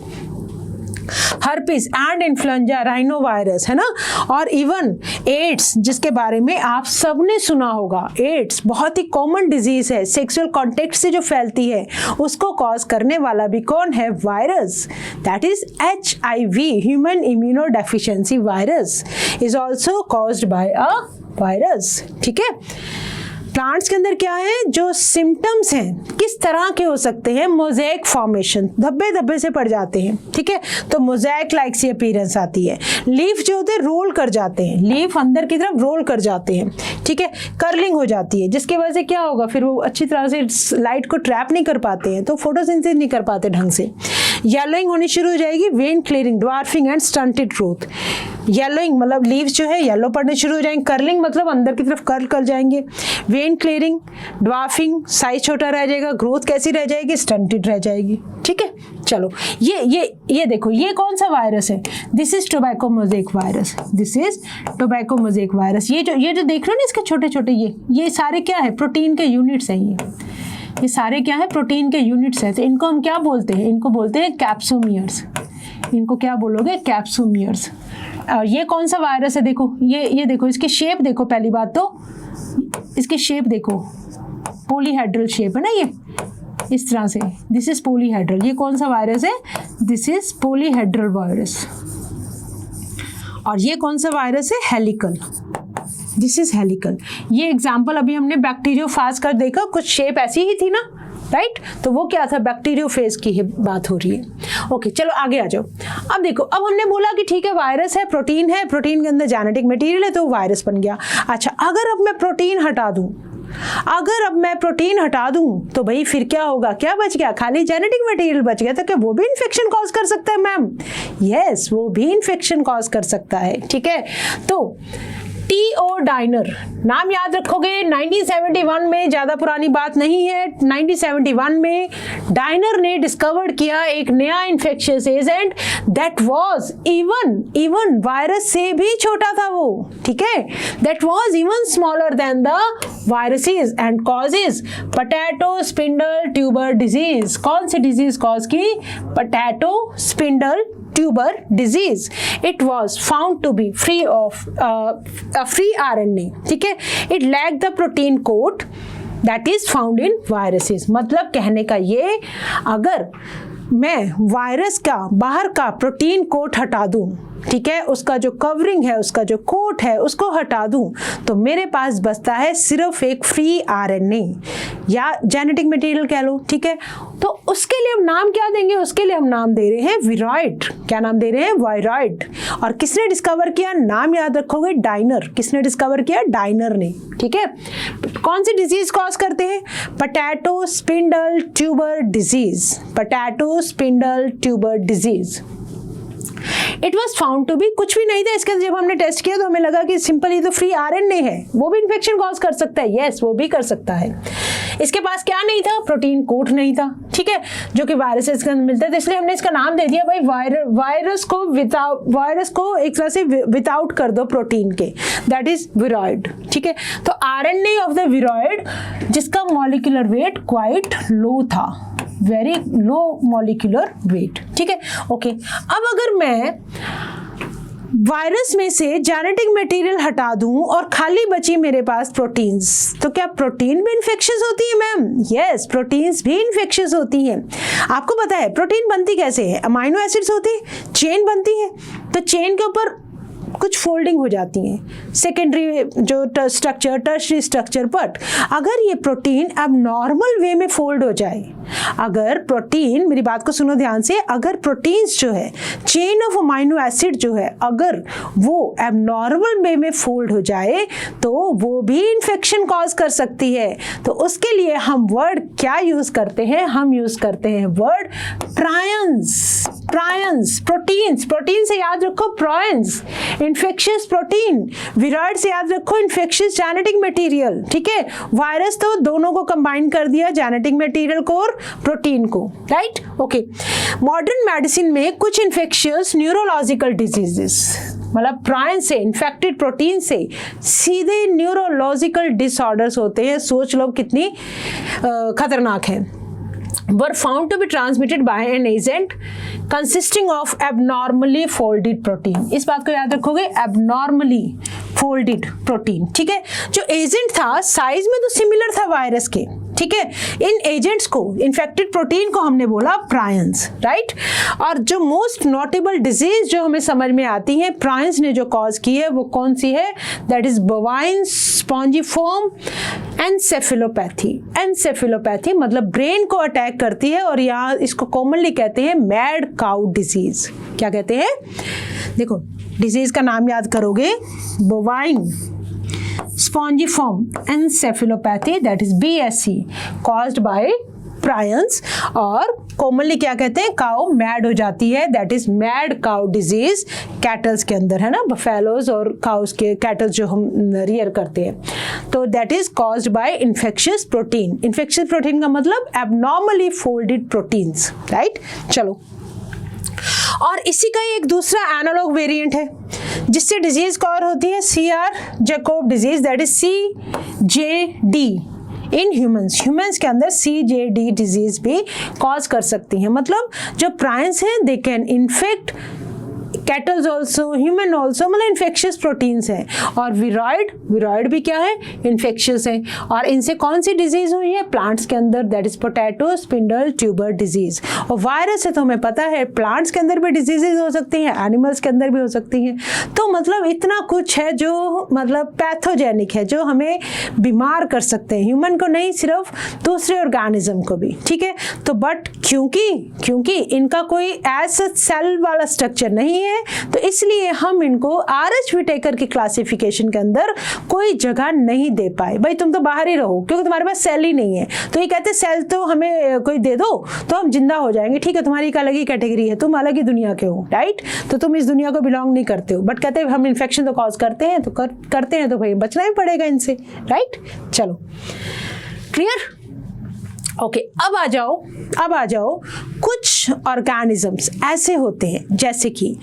herpes and influenza rhino virus, है ना। और इवन एड्स, जिसके बारे में आप सबने सुना होगा। एड्स बहुत ही कॉमन डिजीज है, सेक्सुअल कॉन्टेक्ट से जो फैलती है, उसको कॉज करने वाला भी कौन है? Virus. That is HIV, human immuno deficiency virus is also caused by a virus. ठीक है, प्लांट्स के अंदर क्या है? जो सिम्टम्स हैं किस तरह के हो सकते हैं? मोज़ेक फॉर्मेशन, धब्बे धब्बे से पड़ जाते हैं। ठीक है, तो मोज़ेक लाइक सी अपीयरेंस आती है। लीफ जो होते हैं रोल कर जाते हैं, लीफ अंदर की तरफ रोल कर जाते हैं। ठीक है, कर्लिंग हो जाती है, जिसकी वजह से क्या होगा? फिर वो अच्छी तरह से लाइट को ट्रैप नहीं कर पाते हैं, तो फोटोसिंथेसिस नहीं कर पाते ढंग से। येलोइंग होनी शुरू हो जाएगी, when clearing, dwarfing and stunted growth. Yellowing मतलब लीव्स जो है येलो पड़ने शुरू हो जाएंगे, कर्लिंग मतलब अंदर की तरफ कर्ल कर जाएंगे, वेन क्लियरिंग, ड्वार्फिंग, साइज छोटा रह जाएगा, ग्रोथ कैसी रह जाएगी? स्टंटेड रह जाएगी। ठीक है, चलो, ये देखो, ये कौन सा वायरस है? This is tobacco mosaic virus. This is tobacco mosaic virus. ये जो देख रहे हो ना इसके छोटे छोटे ये सारे क्या है? प्रोटीन के यूनिट्स हैं। ये सारे क्या है? प्रोटीन के यूनिट्स हैं। तो इनको हम क्या बोलते हैं? इनको बोलते हैं कैप्सोमियर्स। इनको क्या बोलोगे? कैप्सोमियर्स। और ये कौन सा वायरस है? देखो, ये देखो, इसकी शेप देखो। पहली बात तो इसकी शेप देखो, पॉलीहेड्रल शेप है ना, ये इस तरह से। This is polyhedral. ये कौन सा वायरस है? This is polyhedral virus. और ये कौन सा वायरस है? हेलिकल। This is helical. ये एग्जाम्पल अभी हमने बैक्टीरियोफाज का देखा, कुछ शेप ऐसी ही थी ना, राइट। तो वो क्या था? बैक्टीरियोफेज की बात हो रही है। ओके, चलो आगे आ जाओ। अब देखो, अब हमने बोला कि ठीक है वायरस है, प्रोटीन के अंदर जेनेटिक मटेरियल है, तो वायरस बन गया। अच्छा, अगर अब मैं प्रोटीन हटा दूं तो भाई फिर क्या होगा? क्या बच गया? खाली जेनेटिक मटेरियल बच गया। तो क्या वो भी इन्फेक्शन कॉज कर सकता है मैम? यस, वो भी इन्फेक्शन कॉज कर सकता है। ठीक है, तो T.O. डाइनर नाम याद रखोगे। 1971 में, ज़्यादा पुरानी बात नहीं है, 1971 में डाइनर ने डिस्कवर्ड किया एक नया infectious agent that was even virus से भी छोटा था वो। ठीक है, that was even smaller than the viruses and causes potato spindle tuber disease. कौन सी डिजीज कॉज की? Potato spindle tuber disease. It was found to be free of free RNA. ठीक है, it lacked the protein coat that is found in viruses. मतलब कहने का ये, अगर मैं वायरस का बाहर का प्रोटीन कोट हटा दूं ठीक है, उसका जो कवरिंग है, उसका जो कोट है, उसको हटा दूं तो मेरे पास बचता है सिर्फ एक फ्री आरएनए या जेनेटिक मटेरियल कह लो, ठीक है। तो उसके लिए हम नाम क्या देंगे? उसके लिए हम नाम दे रहे हैं विरॉइड। क्या नाम दे रहे हैं? वायरॉइड। और किसने डिस्कवर किया? नाम याद रखोगे, डाइनर। किसने डिस्कवर किया? डाइनर ने, ठीक है। कौन सी डिजीज कॉज करते हैं? Potato spindle tuber disease. Potato spindle tuber disease. It was found to be, कुछ भी नहीं था इसके, जब हमने टेस्ट किया तो हमें लगा कि सिंपल ही तो फ्री आरएनए है, वो भी इन्फेक्शन कॉज कर सकता है। यस, वो भी कर सकता है। इसके पास क्या नहीं था? प्रोटीन कोट नहीं था, ठीक है, जो कि वायरसेस के अंदर मिलता है। तो इसलिए हमने इसका नाम दे दिया भाई वायरस को एक तरह से विदाउट कर दो प्रोटीन के, दैट इज विरॉइड, ठीक है। तो आरएनए ऑफ द विरॉइड, जिसका मॉलिक्यूलर वेट क्वाइट लो था, वेरी लो मॉलिक्यूलर वेट, ठीक है, ओके। अब अगर मैं वायरस में से जेनेटिक मटेरियल हटा दूं और खाली बची मेरे पास प्रोटीन्स, तो क्या प्रोटीन भी इन्फेक्शियस होती है मैम? यस, प्रोटीन्स भी इन्फेक्शियस होती हैं। आपको पता है प्रोटीन बनती कैसे है? अमाइनो एसिड्स होती है, चेन बनती है, तो चेन के ऊपर कुछ फोल्डिंग हो जाती हैं, सेकेंडरी जो स्ट्रक्चर, टर्शरी स्ट्रक्चर। बट अगर ये प्रोटीन अब नॉर्मल वे में फोल्ड हो जाए, अगर प्रोटीन, मेरी बात को सुनो ध्यान से, अगर प्रोटीन्स जो है, चेन ऑफ अमाइनो एसिड जो है, अगर वो अब नॉर्मल वे में फोल्ड हो जाए तो वो भी इन्फेक्शन कॉज कर सकती है। तो उसके लिए हम वर्ड क्या यूज करते हैं? हम यूज करते हैं word prions. Prions, proteins, protein से याद रखो प्रायंस, इन्फेक्शियस प्रोटीन। विरॉइड से याद रखो इन्फेक्शियस जेनेटिक मटेरियल, ठीक है। वायरस तो दोनों को कंबाइन कर दिया, जेनेटिक मटेरियल को और प्रोटीन को, राइट, ओके। मॉडर्न मेडिसिन में कुछ इन्फेक्शियस न्यूरोलॉजिकल डिजीजेस, मतलब प्रायन से, इन्फेक्टेड प्रोटीन से सीधे न्यूरोलॉजिकल डिसऑर्डर्स होते हैं। सोच लो कितनी खतरनाक है। were found to be transmitted by an agent consisting of abnormally folded protein। इस बात को याद रखोगे, abnormally folded protein, ठीक है। जो एजेंट था साइज में तो सिमिलर था वायरस के, ठीक है। इन एजेंट्स को, इन्फेक्टेड प्रोटीन को हमने बोला प्रायंस, राइट। और जो मोस्ट नोटेबल डिजीज जो हमें समझ में आती है प्रायंस ने जो कॉज की है, वो कौन सी है? That is bovine spongiform encephalopathy. Encephalopathy मतलब ब्रेन को अटैक करती है, और यहाँ इसको कॉमनली कहते हैं मैड काउ डिजीज। क्या कहते हैं? देखो डिजीज का नाम याद करोगे, bovine spongiform encephalopathy, that is BSE, caused by prions. और कॉमनली क्या कहते हैं? काउ मैड हो जाती है, that is mad cow disease. Kettles के अंदर है ना, बफेलोज और काउस के, कैटल्स जो हम रियर करते हैं, तो that is caused bye infectious protein. Infectious protein का मतलब एबनॉर्मली फोल्डेड प्रोटीन्स, राइट। चलो, और इसी का एक दूसरा एनालॉग वेरिएंट है जिससे डिजीज कॉज होती है, CR Jacob disease, that is CJD in humans के अंदर CJD डिजीज भी कॉज कर सकती हैं। मतलब जो प्रायंस हैं they can infect kettles also, human also, मतलब इन्फेक्शियस प्रोटीन्स हैं। और विरॉइड भी क्या है? इन्फेक्शियस है। और इनसे कौन सी डिजीज हुई है? प्लांट्स के अंदर, that is potato spindle tuber disease. और वायरस है तो हमें पता है प्लांट्स के अंदर भी डिजीजेज हो सकती हैं, एनिमल्स के अंदर भी हो सकती हैं। तो मतलब इतना कुछ है जो मतलब पैथोजेनिक है, जो हमें बीमार कर सकते हैं, ह्यूमन को नहीं, सिर्फ दूसरे ऑर्गेनिज्म को भी, ठीक है। तो बट क्योंकि इनका कोई ऐसा सेल वाला स्ट्रक्चर नहीं है, तो इसलिए हम इनको RH विटेकर की क्लासिफिकेशन के अंदर कोई जगह नहीं दे पाए। भाई तुम तो बाहर ही रहो क्योंकि तुम्हारे पास सेल ही नहीं है। तो ये कहते सेल तो हमें कोई दे दो तो हम जिंदा हो जाएंगे, ठीक है, तुम्हारी एक अलग ही कैटेगरी है, तुम अलग ही दुनिया के हो, राइट। तो तुम इस दुनिया को बिलोंग नहीं करते हो, बट कहते हम इन्फेक्शन तो कॉज करते हैं, तो करते हैं तो भाई बचना ही पड़ेगा इनसे, राइट। चलो, क्लियर? ओके, अब आ जाओ कुछ ऑर्गेनिजम्स ऐसे होते हैं जैसे कि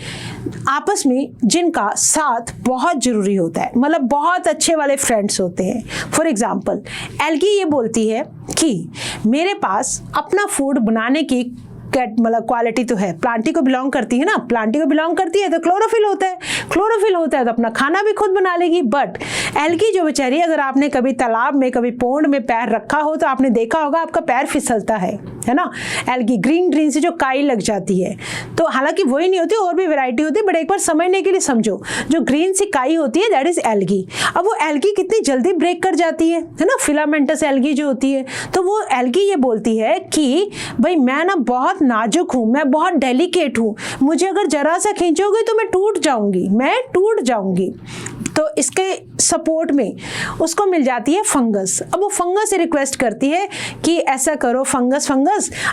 आपस में जिनका साथ बहुत जरूरी होता है, मतलब बहुत अच्छे वाले फ्रेंड्स होते हैं। फॉर एग्जाम्पल, एल्गी ये बोलती है कि मेरे पास अपना फूड बनाने की मतलब क्वालिटी तो है, प्लांटी को बिलोंग करती है ना, प्लांटी को बिलोंग करती है तो क्लोरोफिल होता है, क्लोरोफिल होता है तो अपना खाना भी खुद बना लेगी। बट एल्गी जो बेचारी, अगर आपने कभी तालाब में कभी पोंड में पैर रखा हो तो आपने देखा होगा आपका पैर फिसलता है ना। एल्गी ग्रीन से जो काई लग जाती है, तो हालांकि वही नहीं होती, और भी वैरायटी होती है, बट एक बार समझने के लिए समझो, जो ग्रीन सी काई होती है दैट इज एल्गी। अब वो एल्गी कितनी जल्दी ब्रेक कर जाती है ना, फिलामेंटस एल्गी जो होती है, तो वो एल्गी ये बोलती है कि भाई मैं ना बहुत नाजुक हूँ, मैं बहुत डेलिकेट हूँ, मुझे अगर जरा सा खींचोगे तो मैं टूट जाऊंगी। तो इसके सपोर्ट में उसको मिल जाती है फंगस। अब वो फंगस से रिक्वेस्ट करती है कि ऐसा करो फंगस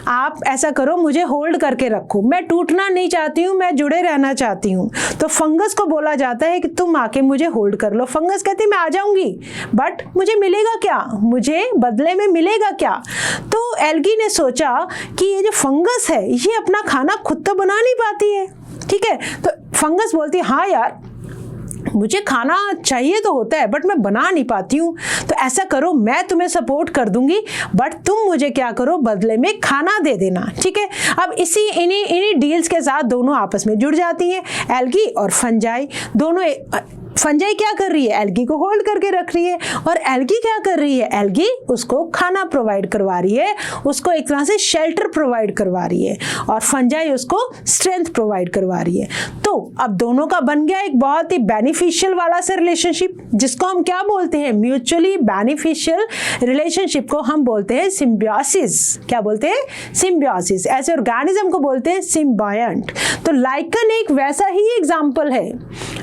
आप ऐसा करो, मुझे होल्ड करके रखो, मैं टूटना नहीं चाहती हूँ, मैं जुड़े रहना चाहती हूँ। तो फंगस को बोला जाता है कि तुम आके मुझे होल्ड कर लो। फंगस कहती है मैं आ जाऊंगी, बट मुझे मिलेगा क्या, मुझे बदले में मिलेगा क्या? तो एल्गी ने सोचा कि ये जो फंगस है ये अपना खाना खुद तो बना नहीं पाती है, ठीक है। तो फंगस बोलती है हाँ यार, मुझे खाना चाहिए तो होता है बट मैं बना नहीं पाती हूँ, तो ऐसा करो मैं तुम्हें सपोर्ट कर दूंगी, बट तुम मुझे क्या करो, बदले में खाना दे देना, ठीक है। अब इन्हीं डील्स के साथ दोनों आपस में जुड़ जाती हैं, एल्गी और फंजाई दोनों। फंजाई क्या कर रही है, एल्गी को होल्ड करके रख रही है, और एल्गी क्या कर रही है, एल्गी उसको खाना प्रोवाइड करवा रही है, उसको एक तरह से शेल्टर प्रोवाइड करवा रही है, और फंजाई उसको स्ट्रेंथ प्रोवाइड करवा रही है। तो अब दोनों का बन गया एक बहुत ही बेनिफिशियल वाला सा रिलेशनशिप, जिसको हम क्या बोलते हैं, म्यूचुअली बेनिफिशियल रिलेशनशिप को हम बोलते हैं सिम्बियोसिस। क्या बोलते हैं, सिम्बियोसिस। ऐसे ऑर्गेनिज्म को बोलते हैं सिम्बायंट। तो लाइकन एक वैसा ही एग्जाम्पल है,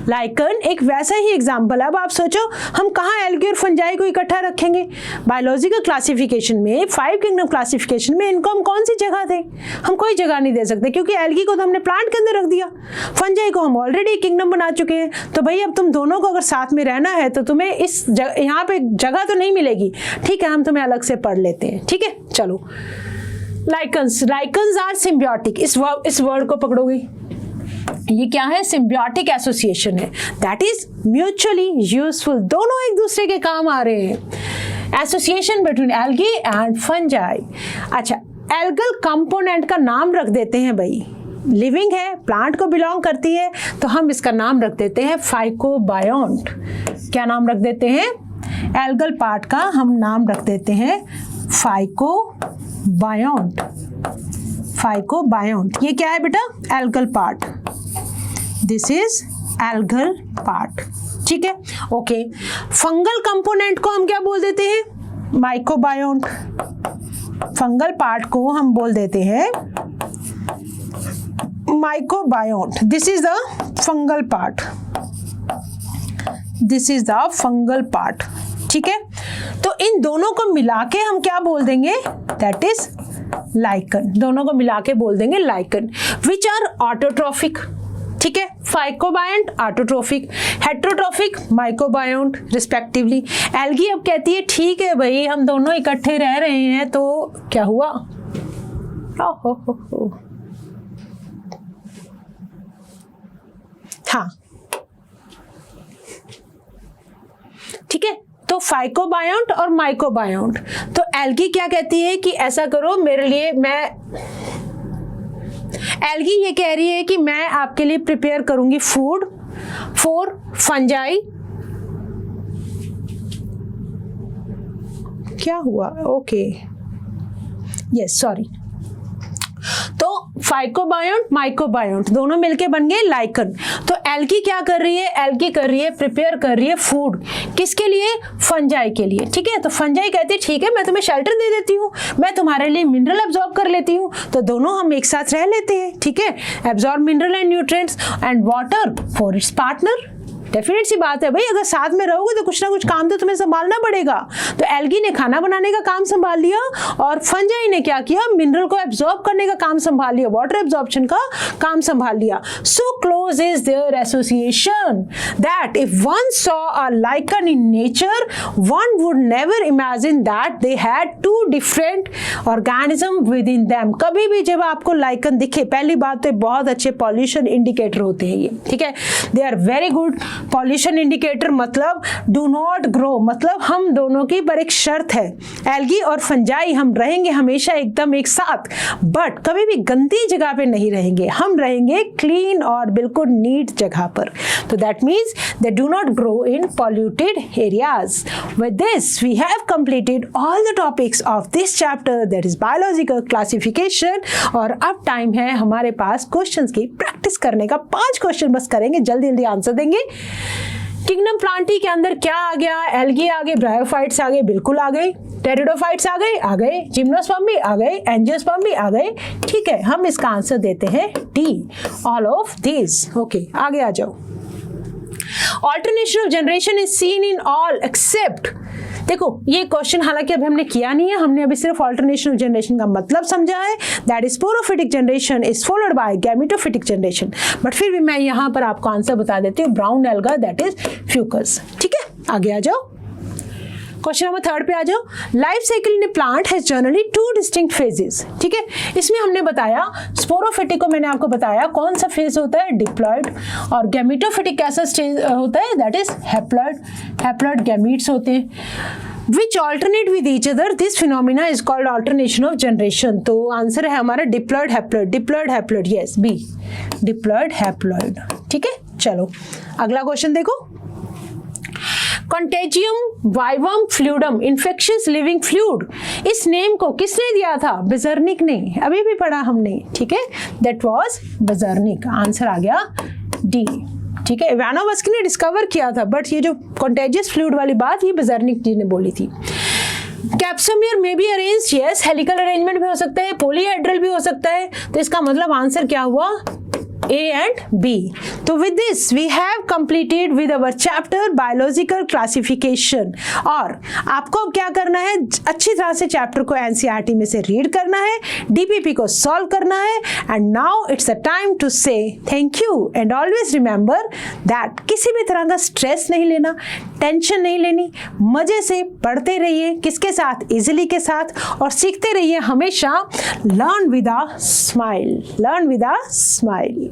लाइकन एक वैसा ही एग्जाम्पल है। अब आप सोचो हम कहाँ एल्गी और फंजाई को इकट्ठा रखेंगे? बायोलॉजिकल क्लासिफिकेशन में, 5 किंगडम क्लासिफिकेशन में इनको हम कौन सी जगह दें? हम कोई जगह नहीं दे सकते, क्योंकि एल्गी को तो हमने प्लांट के अंदर रख दिया, फंजाई को हम ऑलरेडी किंगडम बना चुके हैं। तो भाई अब तुम दोनों को अगर साथ में रहना है तो तुम्हें इस यहाँ पे जगह तो नहीं मिलेगी, ठीक है, हम तुम्हें अलग से पढ़ लेते हैं, ठीक है। चलो, लाइकन्स आर सिम्बियोटिक। इस वर्ड को पकड़ोगे, ये क्या है, सिम्बियोटिक एसोसिएशन है, दैट इज म्यूचुअली यूजफुल, दोनों एक दूसरे के काम आ रहे हैं। Association between algae and fungi. अच्छा, एल्गल कंपोनेंट का नाम रख देते हैं भाई, लिविंग है, प्लांट को बिलोंग करती है, तो हम इसका नाम रख देते हैं फाइकोबायोंट। क्या नाम रख देते हैं, एल्गल पार्ट का हम नाम रख देते हैं फाइकोबायोंट। फाइकोबायोंट, ये क्या है बेटा, algal part, this is algal part, ठीक है, ओके। फंगल कंपोनेंट को हम क्या बोल देते हैं, माइकोबायोंट। फंगल पार्ट को हम बोल देते हैं mycobiont. This is the fungal part, this is the fungal part, ठीक है। तो इन दोनों को मिला के हम क्या बोल देंगे, दैट इज लाइकन। दोनों को मिला के बोल देंगे लाइकन, विच आर ऑटोट्रॉफिक, ठीक है। Phycobiont autotrophic, heterotrophic mycobiont respectively. Algae अब कहती है ठीक है भाई, हम दोनों इकट्ठे रह रहे हैं, तो क्या हुआ, हो। हाँ, ठीक है। तो फाइकोबायोंट और माइकोबायोंट। तो एल्गी क्या कहती है कि ऐसा करो मेरे लिए, एल्गी ये कह रही है कि मैं आपके लिए प्रिपेयर करूंगी फूड फॉर फंजाई। क्या हुआ, ओके, यस, सॉरी। तो फाइकोबायोंट माइकोबायोंट दोनों मिलके बन गए लाइकन। तो एल्गी क्या कर रही है, एल्गी कर रही है, प्रिपेयर कर रही है फूड, किसके लिए, फंजाई के लिए, ठीक है। तो फंजाई कहती है ठीक है, मैं तुम्हें शेल्टर दे देती हूँ, मैं तुम्हारे लिए मिनरल एब्जॉर्ब कर लेती हूँ, तो दोनों हम एक साथ रह लेते हैं, ठीक है। Absorb mineral and nutrients and water for its partner. Definite सी बात है भाई, अगर साथ में रहोगे तो कुछ ना कुछ काम तो तुम्हें संभालना पड़ेगा। तो एल्गी ने खाना बनाने का काम संभाल लिया, और फंजाई ने क्या किया, मिनरल को एब्जॉर्ब करने का काम संभाल लिया, वाटर एब्जॉर्प्शन का काम संभाल लिया। So close exposes their association that if one saw a lichen in nature, one would never imagine that they had two different organism within them. कभी भी जब आपको लाइकन दिखे, पहली बात तो बहुत अच्छे पॉल्यूशन इंडिकेटर होते हैं ये, ठीक है, they are very good pollution indicator. मतलब डू नॉट ग्रो, मतलब हम दोनों की पर एक शर्त है, एल्गी और फंजाई हम रहेंगे हमेशा एकदम एक साथ, बट कभी भी गंदी जगह पे नहीं रहेंगे, हम रहेंगे क्लीन और बिल्कुल नीट जगह पर. तो that means they do not grow in polluted areas. With this we have completed all the topics of this chapter, that is biological classification. और अब टाइम है हमारे पास क्वेश्चंस की प्रैक्टिस करने का. 5 क्वेश्चन बस करेंगे, जल्दी जल्दी आंसर देंगे. किंगडम प्लांटी के अंदर क्या आ गया? एल्गी आ गए, ब्रायोफाइट्स आ गए, बिल्कुल आ गए, टेरिडोफाइट्स आ गए, जिम्नोस्पर्म भी आ गए, एंजियोस्पर्म भी आ गए. ठीक है, हम इसका आंसर देते हैं D, all of this. Okay, आगे आ जाओ. Alternation of generation is seen in all except. देखो ये क्वेश्चन हालांकि अभी हमने किया नहीं है, हमने अभी सिर्फ ऑल्टरनेशन ऑफ जनरेशन का मतलब समझा है. That is sporophytic generation is followed by gametophytic generation. But फिर भी मैं यहाँ पर आपको आंसर बता देती हूँ, brown alga that is Fucus. ठीक है, आगे आ जाओ. क्वेश्चन नंबर 3 पे आ जाओ. Life cycle in A plant has generally 2 distinct phases. ठीक है, इसमें हमने बताया स्पोरोफिटिक को मैंने आपको बताया कौन सा फेज होता है, डिप्लॉइड, और गैमेटोफिटिक कैसा स्टेज होता है, that is haploid. Haploid gametes होते हैं which alternate with each other. This phenomena is called alternation of generation. तो आंसर है हमारा diploid haploid. Diploid haploid, yes B, diploid haploid. ठीक है, चलो अगला क्वेश्चन देखो. Contagium vivum fluidum infectious living fluid, इस नेम को किसने दिया था? बेजर्निक ने. अभी भी पढ़ा हमने, ठीक है, दैट वाज बेजर्निक. आंसर आ गया डी. ठीक है, इवानोव्स्की ने डिस्कवर किया था, बट ये जो कंटेजियस फ्लूइड वाली बात ये बेजर्निक जी ने बोली थी. कैप्सोमियर में be arrange, yes, helical arrangement भी हो सकता है, पॉलीहेड्रल भी हो सकता है. तो इसका मतलब आंसर क्या हुआ? A and B. तो with this we have completed with our chapter biological classification. और आपको अब क्या करना है, अच्छी तरह से चैप्टर को NCERT में से रीड करना है, DPP को सॉल्व करना है. And now it's a time to say thank you and always remember that किसी भी तरह का स्ट्रेस नहीं लेना, टेंशन नहीं लेनी, मजे से पढ़ते रहिए. किसके साथ? इजिली के साथ. और सीखते रहिए हमेशा. Learn with a smile, learn with a smile.